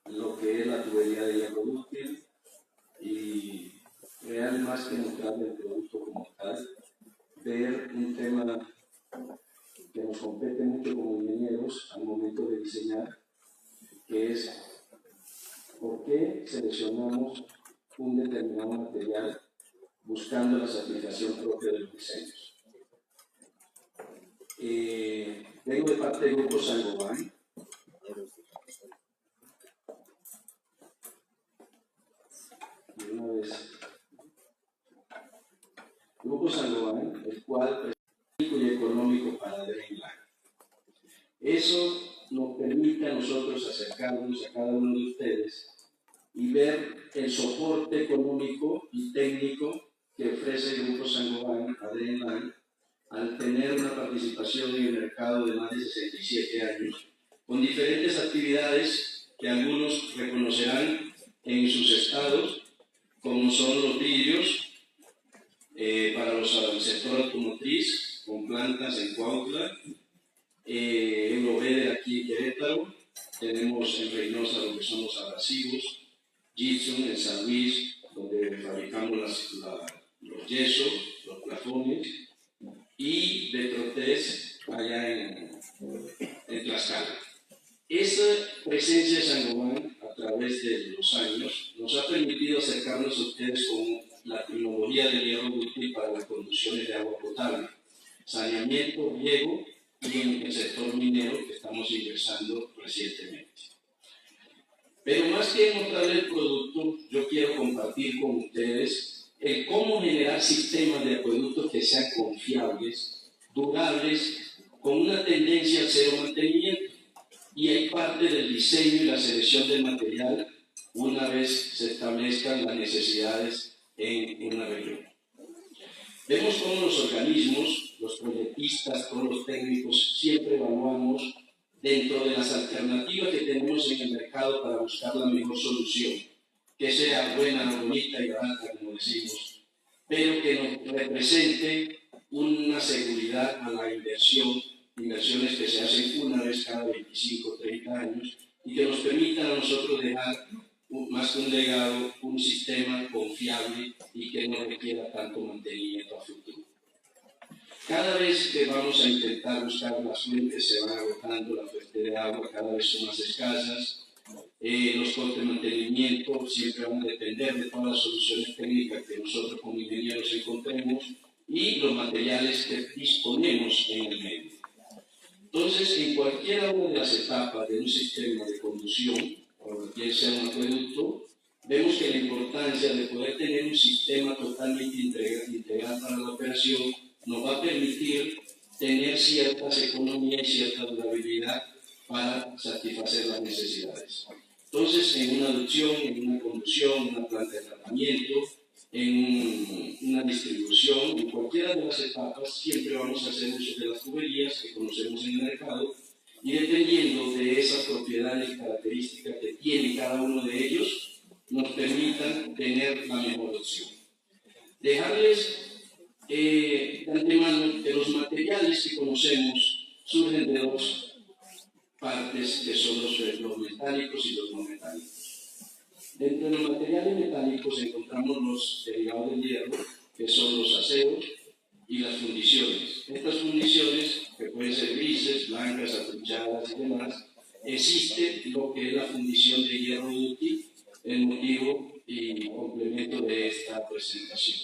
lo que es la tubería de hierro dúctil y real más que mostrar el producto como tal, ver un tema que nos compete mucho como ingenieros al momento de diseñar, que es por qué seleccionamos un determinado material buscando la satisfacción propia de los diseños. Vengo de parte del Grupo Sangobay. Y una vez, Grupo Sangobay, el cual es técnico y económico para Drainline. Eso nos permite a nosotros acercarnos a cada uno de ustedes y ver el soporte económico y técnico que ofrece el Grupo Sangobay a Drainline al tener una participación en el mercado de más de 67 años, con diferentes actividades que algunos reconocerán en sus estados, como son los vidrios para el sector automotriz, con plantas en Cuautla, Euroveder aquí en Querétaro, tenemos en Reynosa lo que son los abrasivos, Gibson en San Luis, donde fabricamos los yesos, los plafones, y Betrotes allá en Tlaxcala. Esa presencia de Saint-Gobain a través de los años nos ha permitido acercarnos a ustedes con la tecnología de hierro útil para las conducciones de agua potable, saneamiento, riego y en el sector minero que estamos ingresando recientemente. Pero más que mostrar el producto, yo quiero compartir con ustedes el cómo generar sistemas de acueductos que sean confiables, durables, con una tendencia al cero mantenimiento. Y hay parte del diseño y la selección del material una vez se establezcan las necesidades en una región. Vemos cómo los organismos, los proyectistas, todos los técnicos, siempre evaluamos dentro de las alternativas que tenemos en el mercado para buscar la mejor solución, que sea buena, bonita y barata, como decimos, pero que nos represente una seguridad a la inversión, inversiones que se hacen una vez cada 25 o 30 años y que nos permitan a nosotros dejar más que un legado, un sistema confiable y que no requiera tanto mantenimiento a futuro. Cada vez que vamos a intentar buscar las fuentes se van agotando, la fuente de agua cada vez son más escasas, los costos de mantenimiento siempre van a depender de todas las soluciones técnicas que nosotros como ingenieros encontremos y los materiales que disponemos en el medio. Entonces, en cualquiera una de las etapas de un sistema de conducción, o bien sea un acueducto, vemos que la importancia de poder tener un sistema totalmente integral para la operación nos va a permitir tener ciertas economías y cierta durabilidad para satisfacer las necesidades. Entonces, en una aducción, en una conducción, en una planta de tratamiento, en una distribución, en cualquiera de las etapas, siempre vamos a hacer uso de las tuberías que conocemos en el mercado y dependiendo de esas propiedades y características que tiene cada uno de ellos, nos permitan tener la mejor opción. Dejarles de antemano que los materiales que conocemos surgen de dos partes, que son los metálicos y los no metálicos. Dentro de los materiales metálicos encontramos los derivados del hierro, que son los aceros y las fundiciones. Estas fundiciones, que pueden ser grises, blancas, atruchadas y demás, existe lo que es la fundición de hierro útil, el motivo y complemento de esta presentación.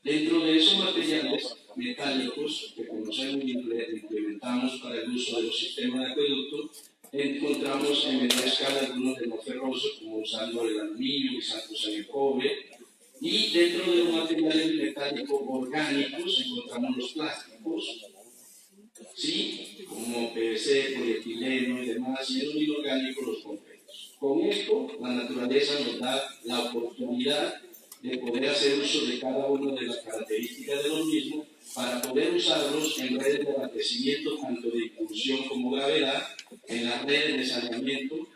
Dentro de esos materiales metálicos que conocemos y implementamos para el uso de los sistemas de acueducto, encontramos en menor escala algunos de los ferrosos, como usando el aluminio, quizás usan el cobre, y dentro de los materiales metálicos orgánicos encontramos los plásticos, ¿sí? Como PVC, polietileno y demás, y en los inorgánicos los concretos. Con esto, la naturaleza nos da la oportunidad de poder hacer uso de cada una de las características de los mismos para poder usarlos en redes de abastecimiento tanto de impulsión como gravedad, en las redes de saneamiento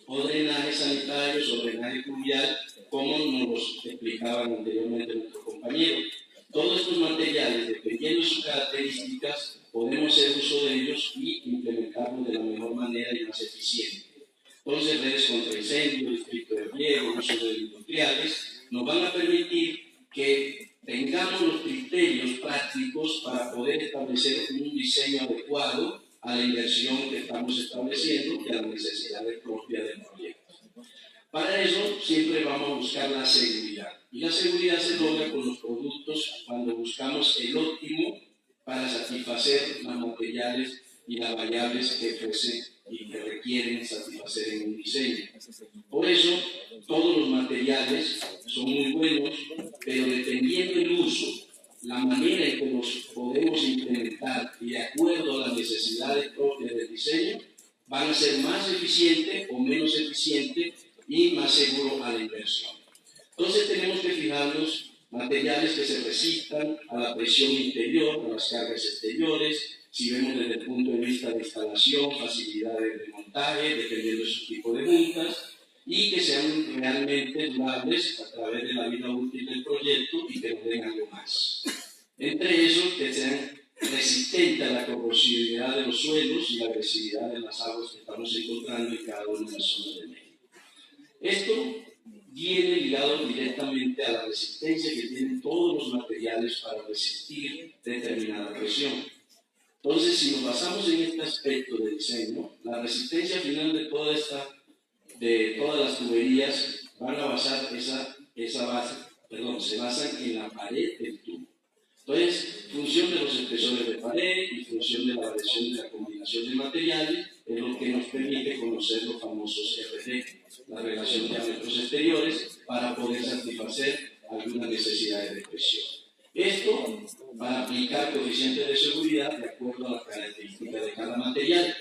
o drenaje sanitario o drenaje pluvial, como nos los explicaban anteriormente nuestros compañeros. Todos estos materiales, dependiendo de sus características, podemos hacer uso de ellos y implementarlos de la mejor manera y más eficiente. Entonces, redes contra incendios, distrito de riego, uso de industriales, nos van a permitir que tengamos los criterios prácticos para poder establecer un diseño adecuado a la inversión que estamos estableciendo y a las necesidades propias del proyecto. Para eso siempre vamos a buscar la seguridad. Y la seguridad se logra con los productos cuando buscamos el óptimo para satisfacer los materiales y las variables que ofrecen y que requieren satisfacer en un diseño. Por eso, todos los materiales son muy buenos, pero dependiendo del uso, la manera en que los podemos implementar y de acuerdo a las necesidades propias del diseño, van a ser más eficientes o menos eficientes y más seguros a la inversión. Entonces tenemos que fijarnos materiales que se resistan a la presión interior, a las cargas exteriores, si vemos desde el punto de vista de instalación, facilidades de montaje, dependiendo de su tipo de juntas, y que sean realmente durables a través de la vida útil del proyecto y que nos den algo más. Entre esos, que sean resistentes a la corrosividad de los suelos y la agresividad de las aguas que estamos encontrando en cada una de las zonas de México. Esto viene ligado directamente a la resistencia que tienen todos los materiales para resistir determinada presión. Entonces, si nos basamos en este aspecto de diseño, la resistencia final de todas las tuberías van a basar se basan en la pared del tubo. Entonces, función de los espesores de pared y función de la variación de la combinación de materiales es lo que nos permite conocer los famosos RD, la relación de diámetros exteriores, para poder satisfacer algunas necesidades de presión. Esto para aplicar coeficientes de seguridad de acuerdo a las características de cada material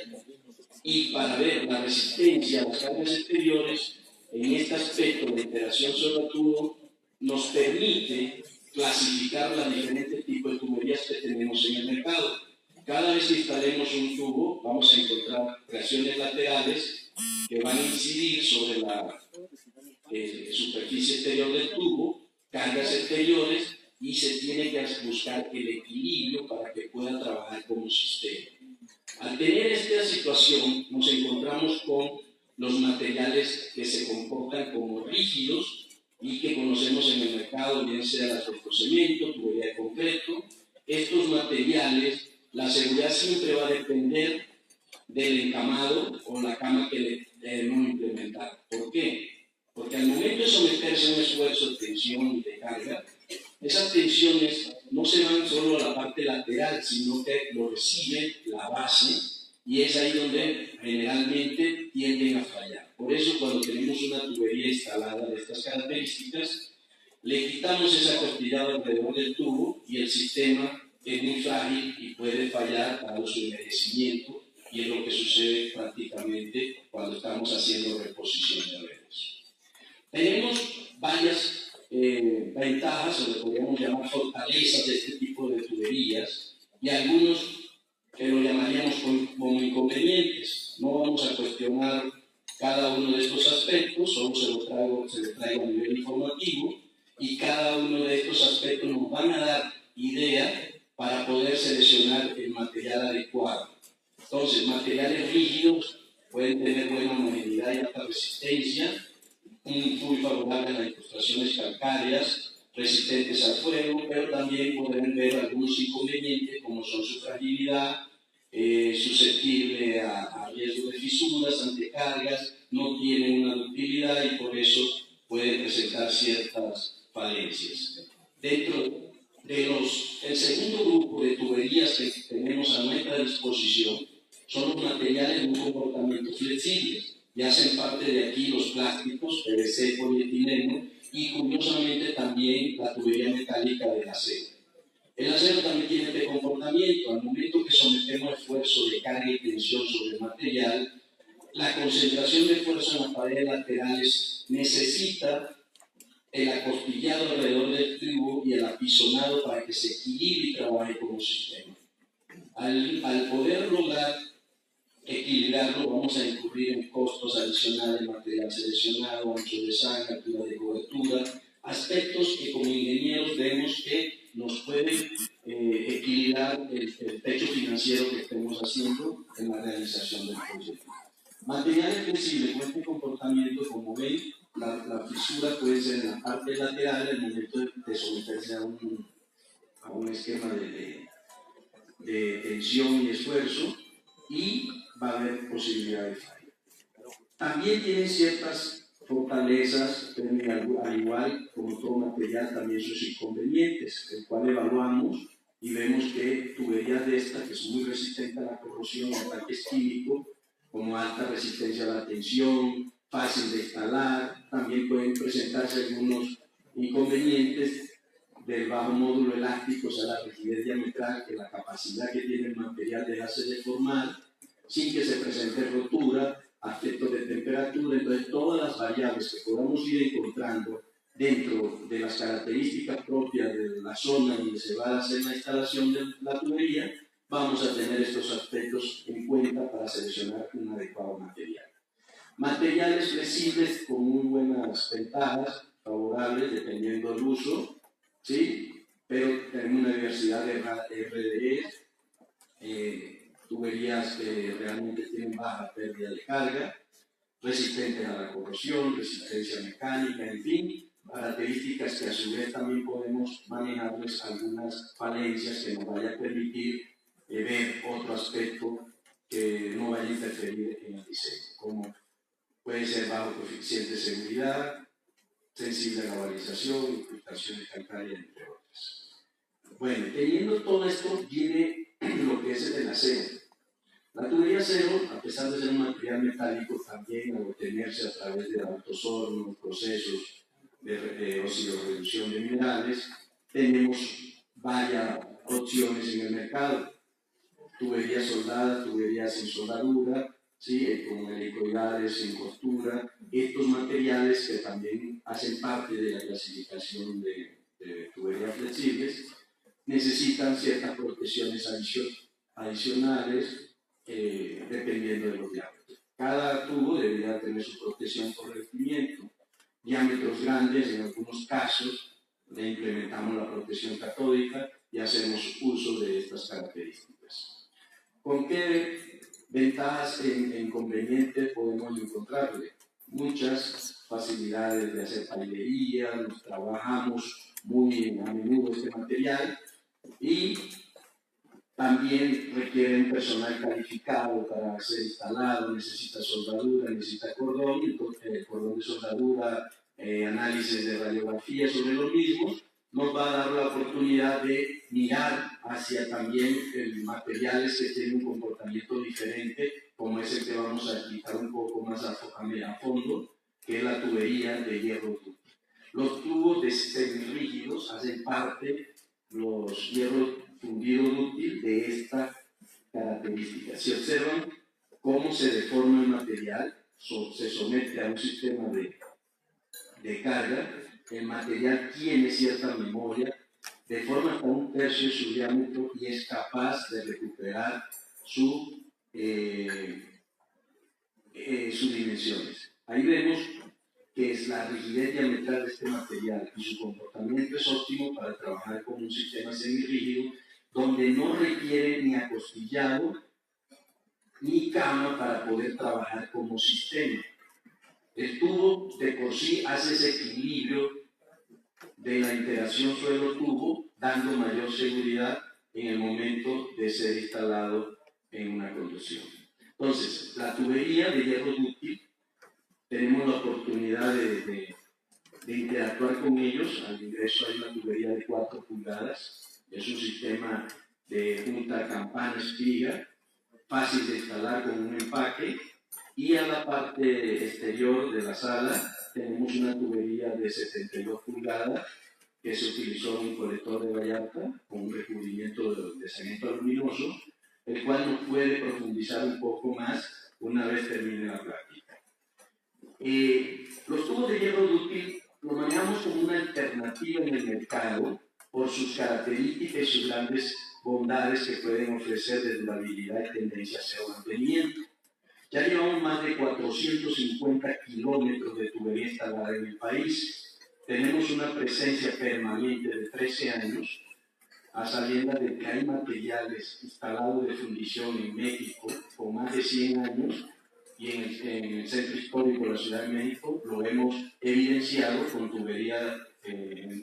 y para ver la resistencia a las cargas exteriores en este aspecto de interacción sobre el tubo nos permite clasificar los diferentes tipos de tuberías que tenemos en el mercado. Cada vez que instalemos un tubo vamos a encontrar reacciones laterales que van a incidir sobre la superficie exterior del tubo, cargas exteriores, y se tiene que buscar el equilibrio para que pueda trabajar como sistema. Al tener esta situación, nos encontramos con los materiales que se comportan como rígidos y que conocemos en el mercado, bien sea el asfaltocemento, tubería de concreto. Estos materiales, la seguridad siempre va a depender del encamado o la cama que le debemos implementar. ¿Por qué? Porque al momento de someterse a un esfuerzo de tensión y de carga, esas tensiones no se van solo a la parte lateral, sino que lo recibe la base y es ahí donde generalmente tienden a fallar. Por eso cuando tenemos una tubería instalada de estas características, le quitamos esa costillada alrededor del tubo y el sistema es muy frágil y puede fallar dado su envejecimiento, y es lo que sucede prácticamente cuando estamos haciendo reposición de redes. Tenemos varias ventajas, o le podríamos llamar fortalezas de este tipo de tuberías, y algunos que lo llamaríamos como inconvenientes. No vamos a cuestionar cada uno de estos aspectos, solo se lo traigo a nivel informativo, y cada uno de estos aspectos nos van a dar idea para poder seleccionar el material adecuado. Entonces, materiales rígidos pueden tener buena homogeneidad y alta resistencia, muy favorable a las incrustaciones calcáreas, resistentes al fuego, pero también podemos ver algunos inconvenientes como son su fragilidad, susceptible a riesgo de fisuras ante cargas, no tienen una ductilidad y por eso pueden presentar ciertas falencias. Dentro del segundo grupo de tuberías que tenemos a nuestra disposición son los materiales de un comportamiento flexible. Y hacen parte de aquí los plásticos, PVC, polietileno y curiosamente también la tubería metálica del acero. El acero también tiene este comportamiento. Al momento que sometemos esfuerzo de carga y tensión sobre el material, la concentración de fuerza en las paredes laterales necesita el acostillado alrededor del tubo y el apisonado para que se equilibre y trabaje como sistema. Al poder lograr equilibrarlo, vamos a incurrir en costos adicionales, material seleccionado, ancho de zanja, altura de cobertura, aspectos que como ingenieros vemos que nos pueden equilibrar el techo financiero que estemos haciendo en la realización del proyecto. Materiales flexibles con este comportamiento, como ven, la fisura puede ser en la parte lateral al momento de someterse a un esquema de tensión y esfuerzo, y va a haber posibilidad de fallo. También tienen ciertas fortalezas, pero al igual como todo material, también sus inconvenientes, el cual evaluamos y vemos que tuberías de estas, que son muy resistentes a la corrosión y ataques químicos, como alta resistencia a la tensión, fácil de instalar, también pueden presentarse algunos inconvenientes del bajo módulo elástico, o sea, la rigidez diametral, que la capacidad que tiene el material de dejarse deformar sin que se presente rotura, aspectos de temperatura. Entonces, todas las variables que podamos ir encontrando dentro de las características propias de la zona donde se va a hacer la instalación de la tubería, vamos a tener estos aspectos en cuenta para seleccionar un adecuado material. Materiales flexibles con muy buenas ventajas, favorables dependiendo del uso, ¿sí? Pero tenemos una diversidad de RDEs, tuberías que realmente tienen baja pérdida de carga, resistentes a la corrosión, resistencia mecánica, en fin, características que a su vez también podemos manejarles algunas falencias que nos vaya a permitir ver otro aspecto que no vaya a interferir en el diseño, como puede ser bajo coeficiente de seguridad, sensible a la valorización, incrustaciones calcáreas, entre otras. Bueno, teniendo todo esto, viene lo que es el acero. La tubería acero, a pesar de ser un material metálico, también al obtenerse a través de altos hornos, procesos de oxidorreducción de minerales, tenemos varias opciones en el mercado. Tuberías soldadas, tuberías sin soldadura, ¿sí? Con helicoidales, sin costura, estos materiales que también hacen parte de la clasificación de tuberías flexibles, necesitan ciertas protecciones adicionales dependiendo de los diámetros. Cada tubo debería tener su protección por revestimiento. Diámetros grandes, en algunos casos, le implementamos la protección catódica y hacemos uso de estas características. ¿Con qué ventajas e inconvenientes podemos encontrarle? Muchas facilidades de hacer palería, nos trabajamos muy a menudo este material y también requieren personal calificado para ser instalado, necesita soldadura, necesita cordón de soldadura, análisis de radiografía sobre los mismos, nos va a dar la oportunidad de mirar hacia también materiales que tienen un comportamiento diferente, como es el que vamos a explicar un poco más a fondo, que es la tubería de hierro dúctil. Los tubos de semirrígidos hacen parte, los hierros fundido dúctil, de esta característica. Si observan cómo se deforma el material, se somete a un sistema de carga, el material tiene cierta memoria, deforma hasta 1/3 de su diámetro y es capaz de recuperar sus dimensiones. Ahí vemos que es la rigidez diametral de este material y su comportamiento es óptimo para trabajar con un sistema semirrígido donde no requiere ni acostillado ni cama para poder trabajar como sistema. El tubo de por sí hace ese equilibrio de la interacción suelo-tubo, dando mayor seguridad en el momento de ser instalado en una conducción. Entonces, la tubería de hierro dúctil, tenemos la oportunidad de interactuar con ellos. Al ingreso hay una tubería de 4 pulgadas, es un sistema de punta campana espiga, fácil de instalar con un empaque, y a la parte exterior de la sala tenemos una tubería de 72 pulgadas que se utilizó en un colector de Vallarta con un recubrimiento de cemento aluminoso, el cual nos puede profundizar un poco más una vez termine la práctica. Los tubos de hierro dúctil los manejamos como una alternativa en el mercado por sus características y sus grandes bondades que pueden ofrecer de durabilidad y tendencia a cero mantenimiento. Ya llevamos más de 450 kilómetros de tubería instalada en el país. Tenemos una presencia permanente de 13 años, a sabiendas de que hay materiales instalados de fundición en México con más de 100 años, y en el centro histórico de la Ciudad de México lo hemos evidenciado con tubería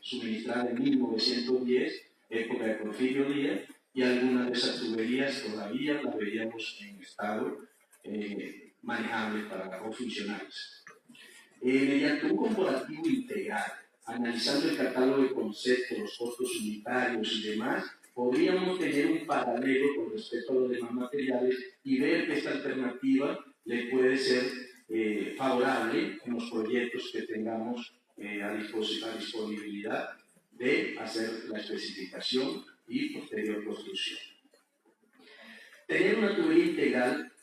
suministrada en 1910, época de Porfirio Díaz, y algunas de esas tuberías todavía las veíamos en estado manejable o funcionales. Mediante un comparativo integral, analizando el catálogo de conceptos, los costos unitarios y demás, podríamos tener un paralelo con respecto a los demás materiales y ver que esta alternativa le puede ser favorable en los proyectos que tengamos a disponibilidad de hacer la especificación y posterior construcción. Tener una tubería integral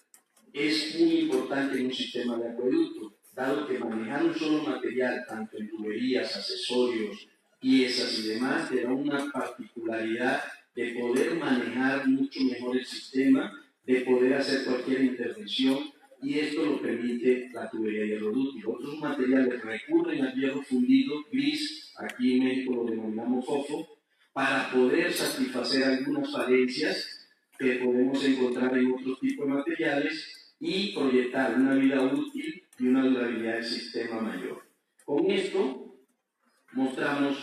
es muy importante en un sistema de acueducto. dado que manejar un solo material, tanto en tuberías, accesorios, piezas y demás, te da una particularidad de poder manejar mucho mejor el sistema, de poder hacer cualquier intervención, y esto lo permite la tubería de hierro dúctil. Otros materiales recurren al hierro fundido, gris, aquí en México lo denominamos FOFO, para poder satisfacer algunas falencias que podemos encontrar en otros tipos de materiales y proyectar una vida útil y una durabilidad del sistema mayor. Con esto mostramos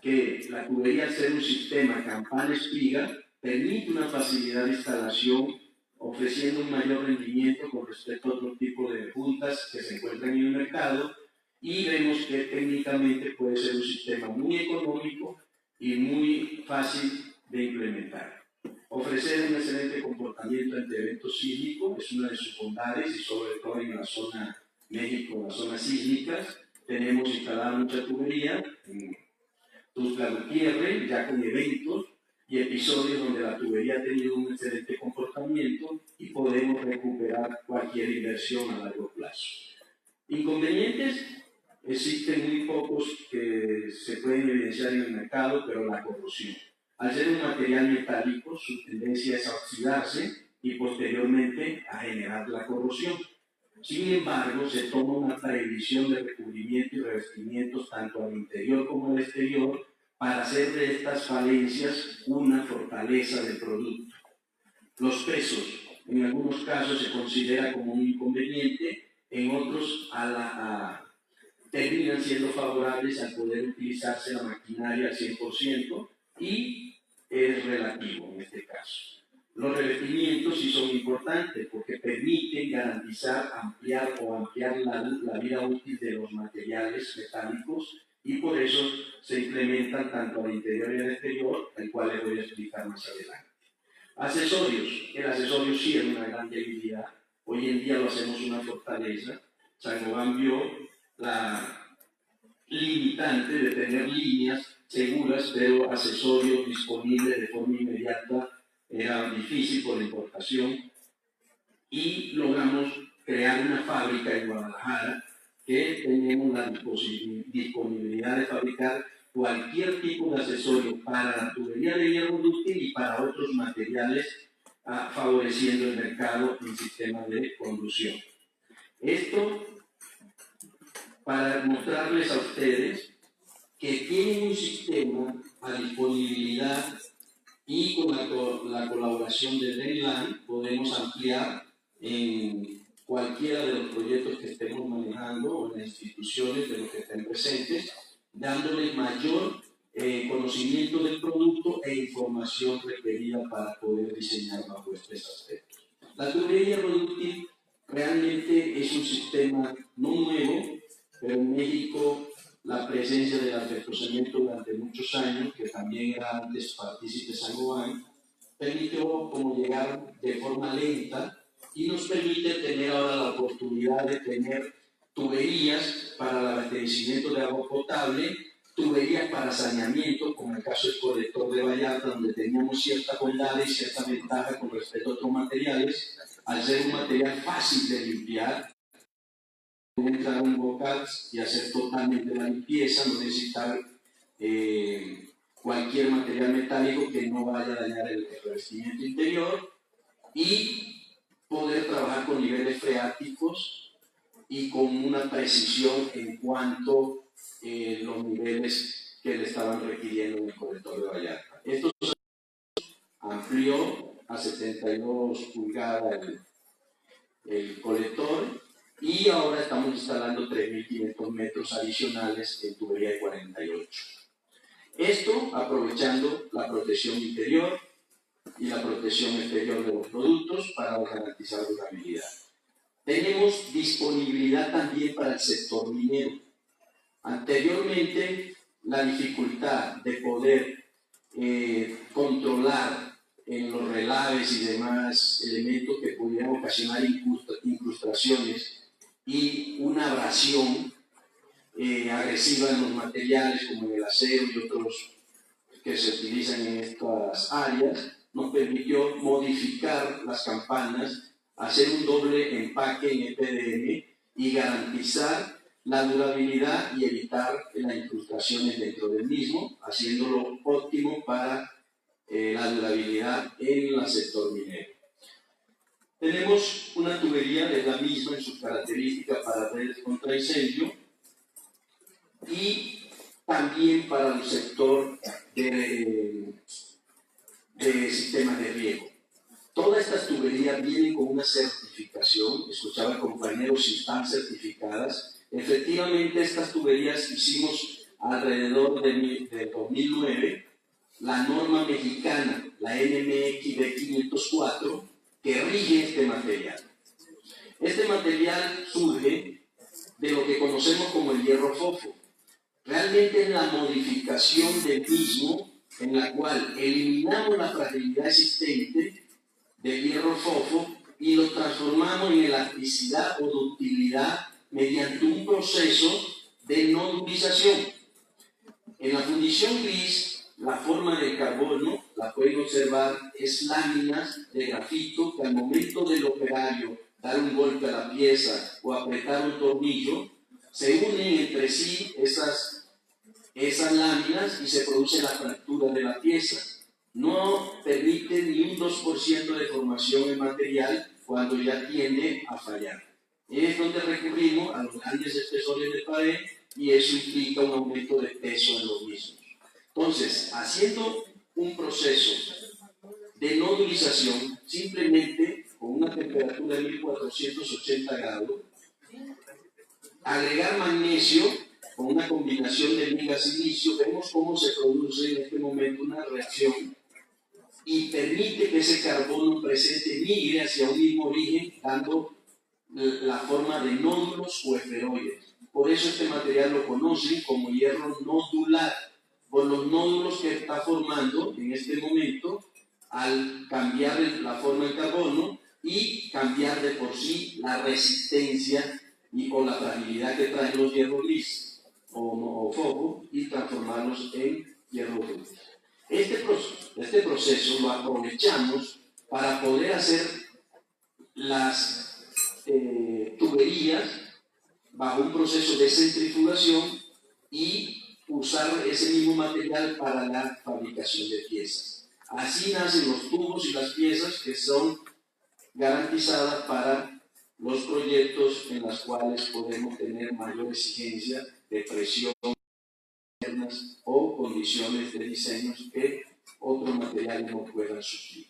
que la tubería, al ser un sistema campana-espiga, permite una facilidad de instalación, ofreciendo un mayor rendimiento con respecto a otro tipo de puntas que se encuentran en el mercado, y vemos que técnicamente puede ser un sistema muy económico y muy fácil de implementar. Ofrecer un excelente comportamiento ante eventos sísmicos es una de sus bondades, y sobre todo en la zona México, en las zonas sísmicas, tenemos instalada mucha tubería en Tuxtla Gutiérrez, ya con eventos y episodios donde la tubería ha tenido un excelente comportamiento y podemos recuperar cualquier inversión a largo plazo. Inconvenientes, existen muy pocos que se pueden evidenciar en el mercado, pero la corrosión. Al ser un material metálico, su tendencia es a oxidarse y posteriormente a generar la corrosión. Sin embargo, se toma una previsión de recubrimiento y revestimientos tanto al interior como al exterior para hacer de estas falencias una fortaleza del producto. Los pesos, en algunos casos se considera como un inconveniente, en otros terminan siendo favorables al poder utilizarse la maquinaria al 100% y es relativo en este caso. Los revestimientos sí son importantes porque permiten garantizar, ampliar la vida útil de los materiales metálicos, y por eso se implementan tanto al interior y al exterior, el cual les voy a explicar más adelante. Accesorios. El accesorio sí es una gran debilidad. Hoy en día lo hacemos una fortaleza. Saint-Gobain vio la limitante de tener líneas seguras, pero accesorios disponibles de forma inmediata era difícil por la importación, y logramos crear una fábrica en Guadalajara que tenemos la disponibilidad de fabricar cualquier tipo de accesorio para la tubería de hierro dúctil y para otros materiales, favoreciendo el mercado en sistemas de conducción. Esto para mostrarles a ustedes que tienen un sistema a disponibilidad, y con la colaboración de Dayland podemos ampliar en cualquiera de los proyectos que estemos manejando o en las instituciones de los que estén presentes, dándoles mayor conocimiento del producto e información requerida para poder diseñar bajo estos aspectos. La tubería de hierro dúctil realmente es un sistema no nuevo, pero en México la presencia del asbestocemento durante muchos años, que también era antes partícipe Saint-Gobain, permitió como llegar de forma lenta y nos permite tener ahora la oportunidad de tener tuberías para el abastecimiento de agua potable, tuberías para saneamiento, como el caso del colector de Vallarta, donde teníamos cierta bondad y cierta ventaja con respecto a otros materiales, al ser un material fácil de limpiar. Entrar un bocax y hacer totalmente la limpieza, no necesitar cualquier material metálico que no vaya a dañar el revestimiento interior, y poder trabajar con niveles freáticos y con una precisión en cuanto a los niveles que le estaban requiriendo en el colector de Vallarta. Esto se amplió a 72 pulgadas el colector, y ahora estamos instalando 3.500 metros adicionales en tubería de 48. Esto aprovechando la protección interior y la protección exterior de los productos para garantizar durabilidad. Tenemos disponibilidad también para el sector minero. Anteriormente, la dificultad de poder controlar en los relaves y demás elementos que pudieran ocasionar incrustaciones y una abrasión agresiva en los materiales, como en el acero y otros que se utilizan en estas áreas, nos permitió modificar las campanas, hacer un doble empaque en EPDM y garantizar la durabilidad y evitar las incrustaciones dentro del mismo, haciéndolo óptimo para la durabilidad en el sector minero. Tenemos una tubería de la misma en sus características para redes contra incendio y también para el sector de sistemas de riego. Todas estas tuberías vienen con una certificación, escuchaba el compañero si están certificadas. Efectivamente, estas tuberías hicimos alrededor de 2009 la norma mexicana, la NMX de 504, que rige este material. Este material surge de lo que conocemos como el hierro fofo. Realmente es la modificación del mismo en la cual eliminamos la fragilidad existente del hierro fofo y lo transformamos en elasticidad o ductilidad mediante un proceso de nodulación. En la fundición gris, la forma del carbono, la pueden observar, es láminas de grafito que al momento del operario dar un golpe a la pieza o apretar un tornillo, se unen entre sí esas láminas y se produce la fractura de la pieza. No permite ni un 2% de formación en material cuando ya tiende a fallar. Es donde recurrimos a los grandes espesores de pared y eso implica un aumento de peso en los mismos. Entonces, haciendo un proceso de nodulización, simplemente con una temperatura de 1480 grados, agregar magnesio con una combinación de miga silicio, vemos cómo se produce en este momento una reacción y permite que ese carbono presente migre hacia un mismo origen, dando la forma de nódulos o esferoides. Por eso este material lo conocen como hierro nodular, por los nódulos que está formando en este momento al cambiar la forma del carbono y cambiar de por sí la resistencia o la fragilidad que traen los hierros gris o fofo y transformarlos en hierro gris. Este proceso lo aprovechamos para poder hacer las tuberías bajo un proceso de centrifugación y usar ese mismo material para la fabricación de piezas. Así nacen los tubos y las piezas que son garantizadas para los proyectos en los cuales podemos tener mayor exigencia de presión o condiciones de diseños que otros materiales no puedan suplir.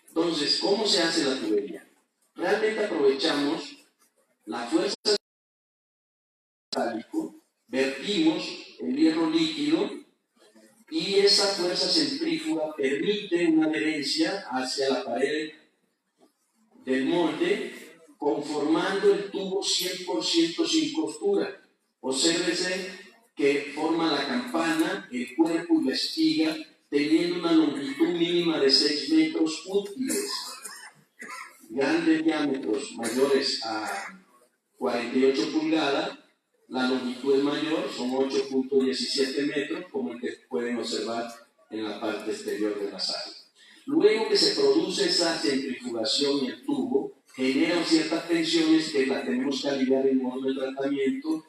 Entonces, ¿cómo se hace la tubería? Realmente aprovechamos la fuerza metálico, vertimos el hierro líquido y esa fuerza centrífuga permite una adherencia hacia la pared del molde, conformando el tubo 100% sin costura. Obsérvese que forma la campana, el cuerpo y la espiga, teniendo una longitud mínima de 6 metros útiles, grandes diámetros mayores a 48 pulgadas, la longitud es mayor, son 8.17 metros, como el que pueden observar en la parte exterior de la sala. Luego que se produce esa centrifugación en el tubo, generan ciertas tensiones que las tenemos que aliviar en modo de tratamiento,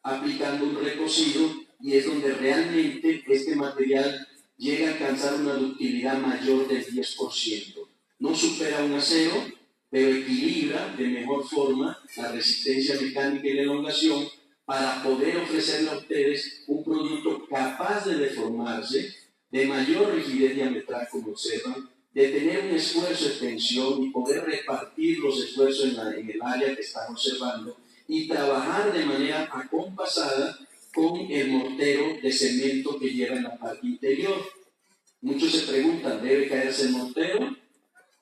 aplicando un recocido, y es donde realmente este material llega a alcanzar una ductilidad mayor del 10%. No supera un acero, pero equilibra de mejor forma la resistencia mecánica y la elongación para poder ofrecerle a ustedes un producto capaz de deformarse, de mayor rigidez diametral, como observan, de tener un esfuerzo de tensión y poder repartir los esfuerzos en el área que están observando y trabajar de manera acompasada con el mortero de cemento que lleva en la parte interior. Muchos se preguntan, ¿debe caerse el mortero?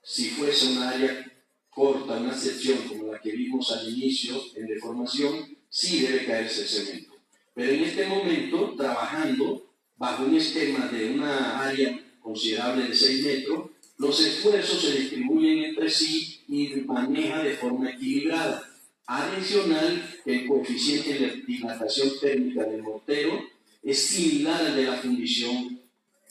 Si fuese un área corta, una sección como la que vimos al inicio en deformación, sí debe caerse el cemento. Pero en este momento, trabajando bajo un esquema de una área considerable de 6 metros, los esfuerzos se distribuyen entre sí y maneja de forma equilibrada. Adicional, el coeficiente de dilatación térmica del mortero es similar al de la fundición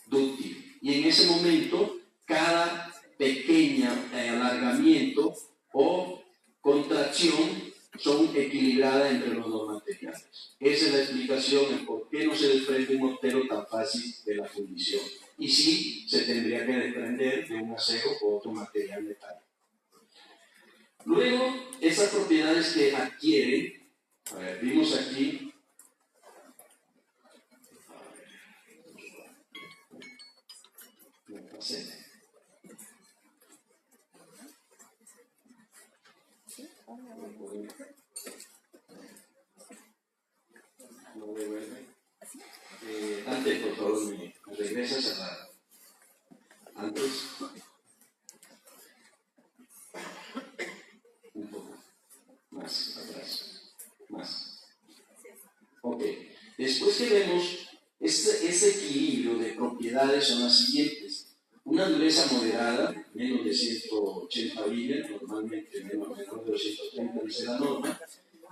dúctil. Y en ese momento, cada pequeño alargamiento o contracción son equilibradas entre los dos materiales. Esa es la explicación de por qué no se desprende un mortero tan fácil de la fundición. Y sí, se tendría que desprender de un acero o otro material metálico. Luego, esas propiedades que adquieren, a ver, vimos aquí, antes, por favor, me regresas a la... Antes. Un poco. Más atrás. Más. Ok. Después que vemos ese equilibrio de propiedades son las siguientes. Una dureza moderada, menos de 180 millas, normalmente menor de 230 dice la norma,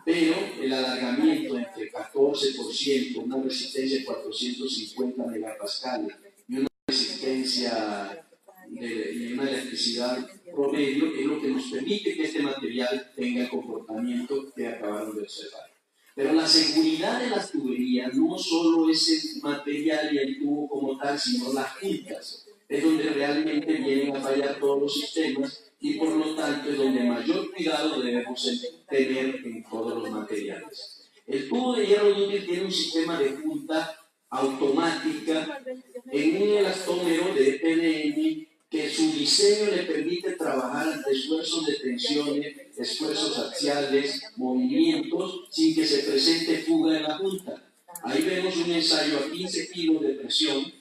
pero el alargamiento entre 14%, una resistencia de 450 megapascales y una resistencia y una electricidad promedio es lo que nos permite que este material tenga el comportamiento que acabaron de observar. Pero la seguridad de las tuberías no solo es el material y el tubo como tal, sino las juntas. Es donde realmente vienen a fallar todos los sistemas y por lo tanto es donde mayor cuidado debemos tener en todos los materiales. El tubo de hierro dúctil tiene un sistema de junta automática en un elastómero de PDM que su diseño le permite trabajar ante esfuerzos de tensiones, esfuerzos axiales, movimientos, sin que se presente fuga en la junta. Ahí vemos un ensayo a 15 kilos de presión,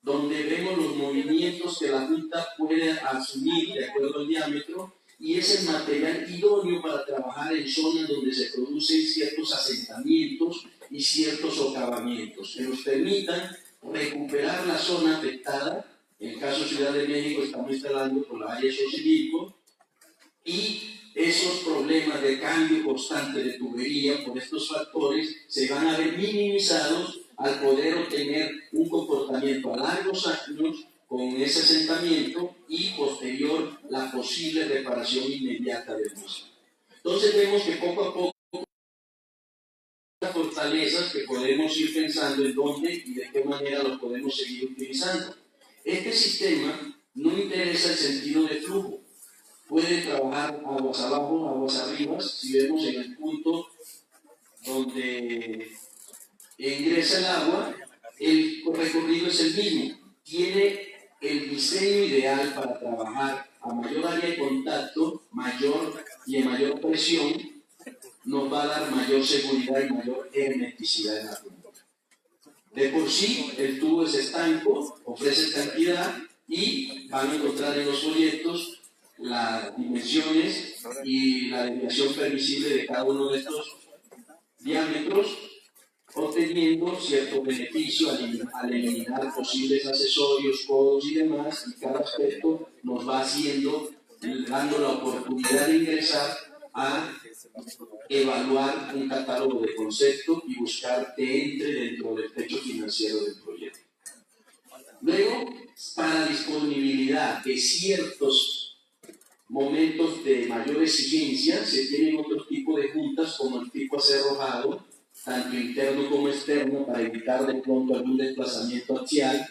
donde vemos los movimientos que la junta puede asumir de acuerdo al diámetro, y es el material idóneo para trabajar en zonas donde se producen ciertos asentamientos y ciertos socavamientos que nos permitan recuperar la zona afectada. En el caso de Ciudad de México estamos instalando por la Valle Xochimilco, y esos problemas de cambio constante de tubería por estos factores se van a ver minimizados al poder obtener un comportamiento a largos años con ese asentamiento y posterior la posible reparación inmediata del mismo. Entonces vemos que poco a poco las fortalezas que podemos ir pensando en dónde y de qué manera los podemos seguir utilizando. Este sistema no interesa el sentido de flujo. Puede trabajar aguas abajo, aguas arriba. Si vemos en el punto donde ingresa el agua, el recorrido es el mismo. Tiene el diseño ideal para trabajar a mayor área de contacto, mayor y en mayor presión, nos va a dar mayor seguridad y mayor hermeticidad en la junta. De por sí, el tubo es estanco, ofrece cantidad y van a encontrar en los folletos las dimensiones y la desviación permisible de cada uno de estos diámetros, obteniendo cierto beneficio al eliminar posibles accesorios, codos y demás, y cada aspecto nos va dando la oportunidad de ingresar a evaluar un catálogo de conceptos y buscar que entre dentro del techo financiero del proyecto. Luego, para disponibilidad de ciertos momentos de mayor exigencia, se tienen otros tipos de juntas como el tipo acerrojado, tanto interno como externo, para evitar de pronto algún desplazamiento axial,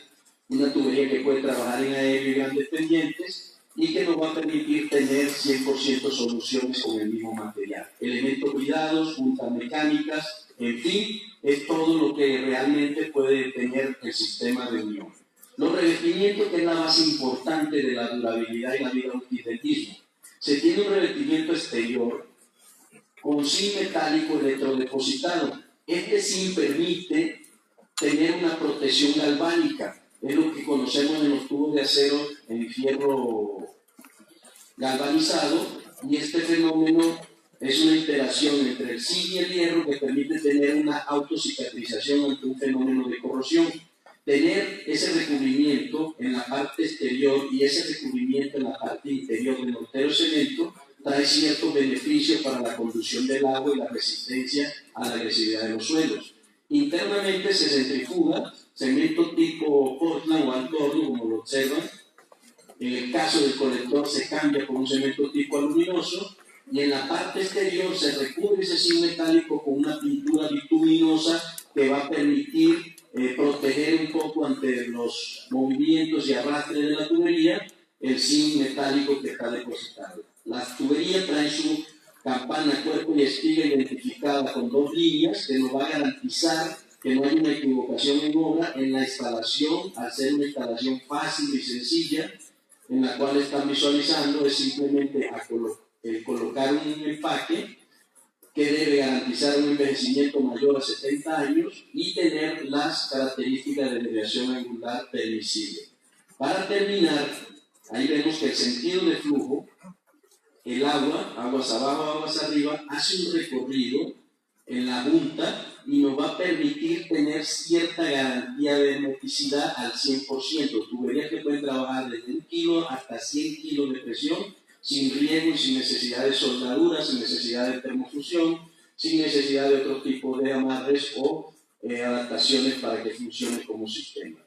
una tubería que puede trabajar en aéreo y grandes pendientes, y que nos va a permitir tener 100% soluciones con el mismo material. Elementos cuidados, juntas mecánicas, en fin, es todo lo que realmente puede tener el sistema de unión. Los revestimientos, que es la base importante de la durabilidad y la vida útil del mismo. Se tiene un revestimiento exterior con zinc metálico electrodepositado. Este zinc permite tener una protección galvánica. Es lo que conocemos en los tubos de acero en fierro galvanizado, y este fenómeno es una interacción entre el zinc y el hierro que permite tener una autocicatrización ante un fenómeno de corrosión. Tener ese recubrimiento en la parte exterior y ese recubrimiento en la parte interior del mortero cemento trae ciertos beneficios para la conducción del agua y la resistencia a la agresividad de los suelos. Internamente se centrifuga cemento tipo Portland o Altorno, como lo observan. En el caso del colector se cambia por un cemento tipo aluminoso, y en la parte exterior se recubre ese zinc metálico con una pintura bituminosa que va a permitir proteger un poco ante los movimientos y arrastres de la tubería el zinc metálico que está depositado. Las tuberías traen su campana, cuerpo y espiga identificada con 2 líneas que nos va a garantizar que no hay una equivocación en obra en la instalación, al ser una instalación fácil y sencilla, en la cual están visualizando, es simplemente el colocar un empaque que debe garantizar un envejecimiento mayor a 70 años y tener las características de desviación angular permisible. Para terminar, ahí vemos que el sentido de flujo, el agua, aguas abajo, aguas arriba, hace un recorrido en la junta y nos va a permitir tener cierta garantía de hermeticidad al 100%. Tuberías que pueden trabajar desde 1 kilo hasta 100 kilos de presión, sin riesgo y sin necesidad de soldaduras, sin necesidad de termofusión, sin necesidad de otro tipo de amarres o adaptaciones para que funcione como sistema.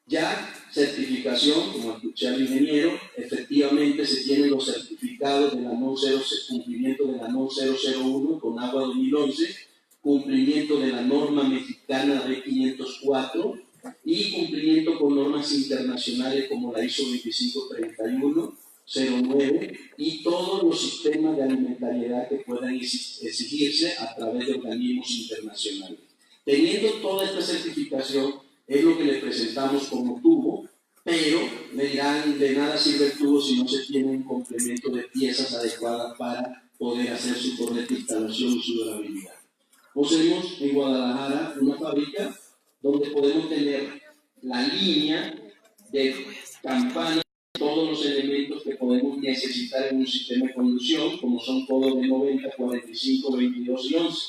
Ya certificación, como escuché al ingeniero, efectivamente se tienen los certificados de la NOM 0, cumplimiento de la NOM 001 con agua 2011, cumplimiento de la norma mexicana D504 y cumplimiento con normas internacionales como la ISO 2531, 09 y todos los sistemas de alimentariedad que puedan exigirse a través de organismos internacionales. Teniendo toda esta certificación, es lo que le presentamos como tubo, pero me dirán, de nada sirve el tubo si no se tiene un complemento de piezas adecuadas para poder hacer su correcta instalación y su durabilidad. Poseemos en Guadalajara una fábrica donde podemos tener la línea de campana, todos los elementos que podemos necesitar en un sistema de conducción, como son codos de 90, 45, 22 y 11.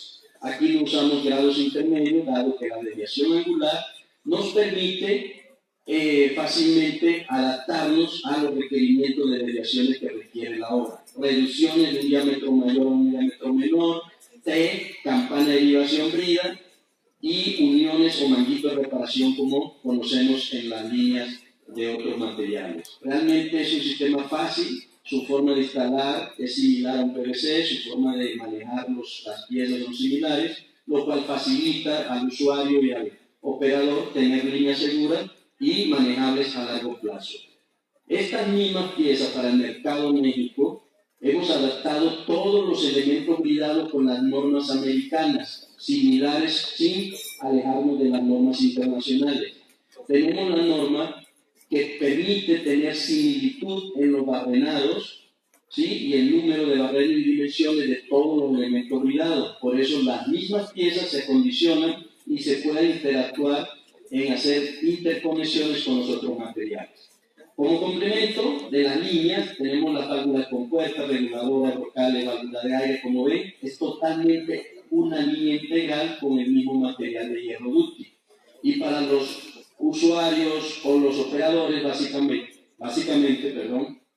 Aquí no usamos grados intermedios, dado que la desviación angular nos permite fácilmente adaptarnos a los requerimientos de desviaciones que requiere la obra. Reducciones de un diámetro mayor a un diámetro menor, campana de derivación brida y uniones o manguitos de reparación como conocemos en las líneas de otros materiales. Realmente es un sistema fácil, su forma de instalar es similar a un PVC, su forma de manejar las piezas son similares, lo cual facilita al usuario y al operador tener líneas seguras y manejables a largo plazo. Estas mismas piezas para el mercado en México hemos adaptado todos los elementos bridados con las normas americanas, similares sin alejarnos de las normas internacionales. Tenemos la norma que permite tener similitud en los barrenados, ¿sí? Y el número de barrenos y dimensiones de todos los elementos bridados. Por eso las mismas piezas se condicionan y se pueden interactuar en hacer interconexiones con los otros materiales. Como complemento de las líneas tenemos las válvulas compuestas, reguladoras locales, válvulas de aire, como ven, es totalmente una línea integral con el mismo material de hierro dúctil. Y para los usuarios o los operadores básicamente,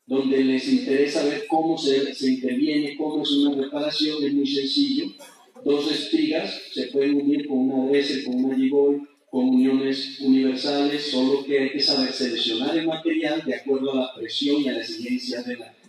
donde les interesa ver cómo se interviene, cómo es una reparación, es muy sencillo. 2 espigas se pueden unir con una Dresser, con una G-Bolt, con uniones universales, solo que hay que saber seleccionar el material de acuerdo a la presión y a las exigencias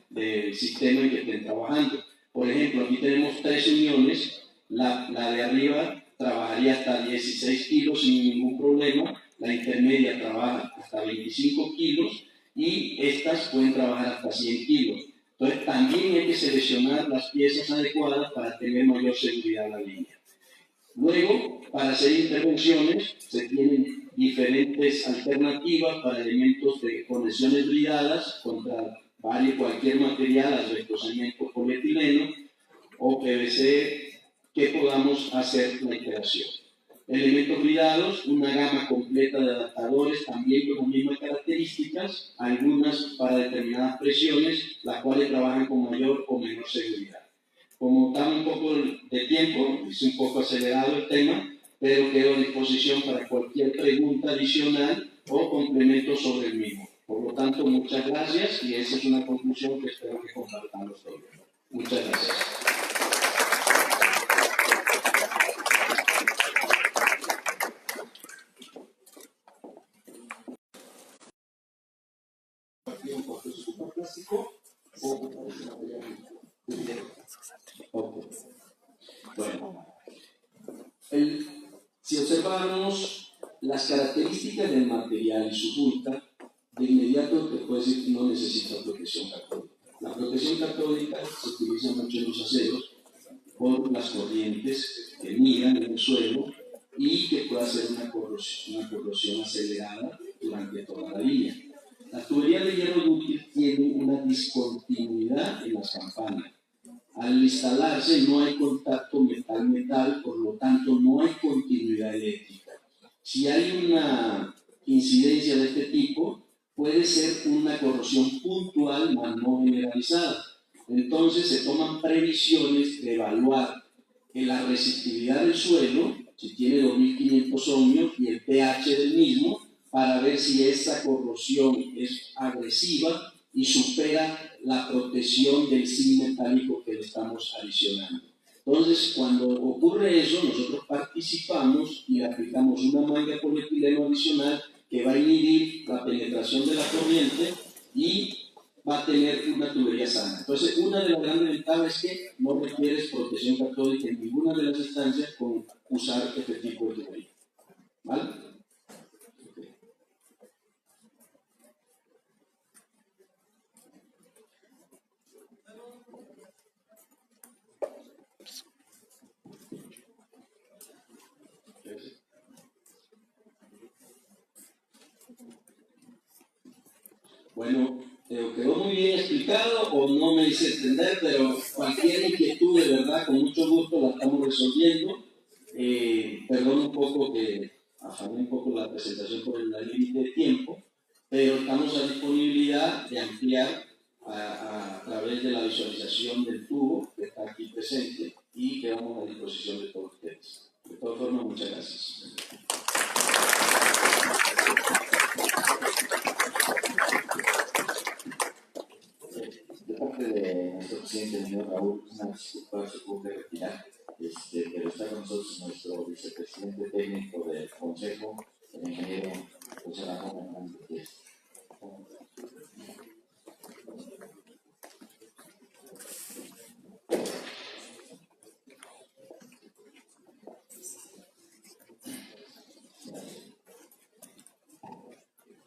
del sistema en que estén trabajando. Por ejemplo, aquí tenemos 3 uniones, la de arriba trabajaría hasta 16 kilos sin ningún problema, la intermedia trabaja hasta 25 kilos y estas pueden trabajar hasta 100 kilos. Entonces también hay que seleccionar las piezas adecuadas para tener mayor seguridad en la línea. Luego, para hacer intervenciones, se tienen diferentes alternativas para elementos de conexiones bridadas contra cualquier material, asbestosamiento polietileno o PVC, que podamos hacer la integración. Elementos bridados, una gama completa de adaptadores también con las mismas características, algunas para determinadas presiones, las cuales trabajan con mayor o menor seguridad. Como está un poco de tiempo, es un poco acelerado el tema, pero quedo a disposición para cualquier pregunta adicional o complemento sobre el mismo. Por lo tanto, muchas gracias y esa es una conclusión que espero que compartamos todos. Muchas gracias. Un poco de plástico o características del material y su punta, de inmediato te puedes decir que no necesita protección catódica. La protección catódica se utiliza mucho en los aceros por las corrientes que migran en el suelo y que puede hacer una corrosión acelerada durante toda la línea. La tubería de hierro dúctil tiene una discontinuidad en las campanas. Al instalarse no hay contacto metal-metal, por lo tanto no hay continuidad eléctrica. Si hay una incidencia de este tipo, puede ser una corrosión puntual, mas no generalizada. Entonces se toman previsiones de evaluar la resistividad del suelo, si tiene 2500 ohmios, y el pH del mismo, para ver si esta corrosión es agresiva y supera la protección del zinc metálico que le estamos adicionando. Entonces, cuando ocurre eso, nosotros participamos y aplicamos una malla polietileno adicional que va a inhibir la penetración de la corriente y va a tener una tubería sana. Entonces, una de las grandes ventajas es que no requieres protección catódica en ninguna de las instancias con usar este tipo de tubería. ¿Vale? Bueno, quedó muy bien explicado o no me hice entender, pero cualquier inquietud de verdad, con mucho gusto la estamos resolviendo. Perdón un poco que afané un poco la presentación por el límite de tiempo, pero estamos a disponibilidad de ampliar a través de la visualización del tubo que está aquí presente y quedamos a disposición de todos ustedes. De todas formas, muchas gracias. De parte de nuestro presidente, el señor Raúl, una disculpa, se tuvo que retirar, pero está con nosotros nuestro vicepresidente técnico del Consejo, el ingeniero José Ramón Hernández.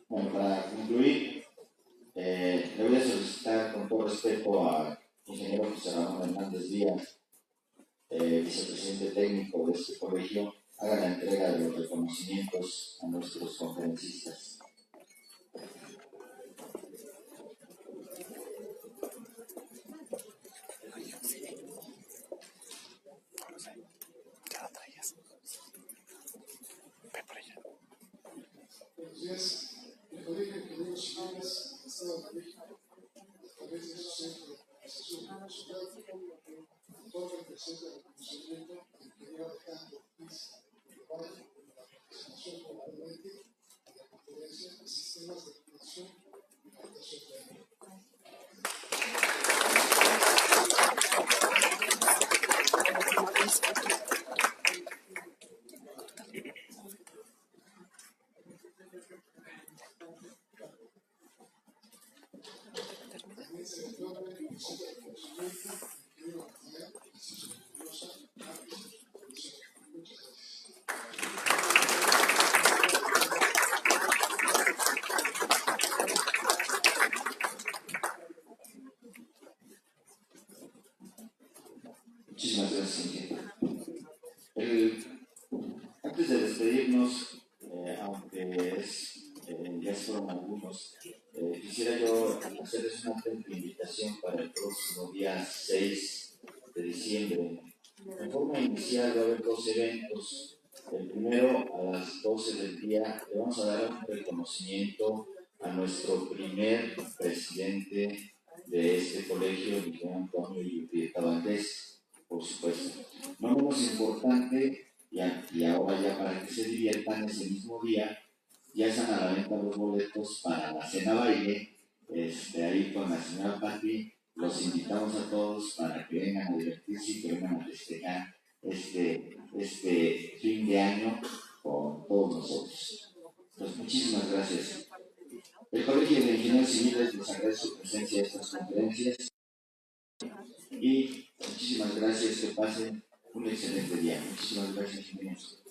Bueno, para concluir, le voy a solicitar con todo respeto al ingeniero José Ramón Hernández Díaz, vicepresidente técnico de este colegio, haga la entrega de los reconocimientos a nuestros conferencistas. Buenos días. El Colegio de Ingenieros Civiles del Estado de México, a través de su centro de capacitación profesional, otorga el presente reconocimiento al ingeniero Alejandro Ortiz de Valle por la participación permanente en la conferencia de sistemas de información y captación de agua. También se le otorga el presente reconocimiento al ingeniero Rafael Francisco Mendoza Márquez de la Comisión. Muchas gracias. Muchísimas gracias, ingeniero. Antes de despedirnos, aunque ya fueron algunos, quisiera yo hacerles una atenta invitación para el próximo día 6 de diciembre. En forma inicial va a haber 2 eventos. El primero, a las 12 del día, le vamos a dar un reconocimiento a nuestro primer presidente de este colegio, el ingeniero Antonio Yurieta Valdés, por supuesto. No menos importante, y ahora ya para que se diviertan, ese mismo día ya están a la venta los boletos para la cena baile, ahí con la señora Pati. Los invitamos a todos para que vengan a divertirse y que vengan a festejar este fin de año con todos nosotros. Pues muchísimas gracias. El Colegio de Ingenieros Civiles les agradece su presencia en estas conferencias y muchísimas gracias, que pasen un excelente día. Muchísimas gracias, ingenieros.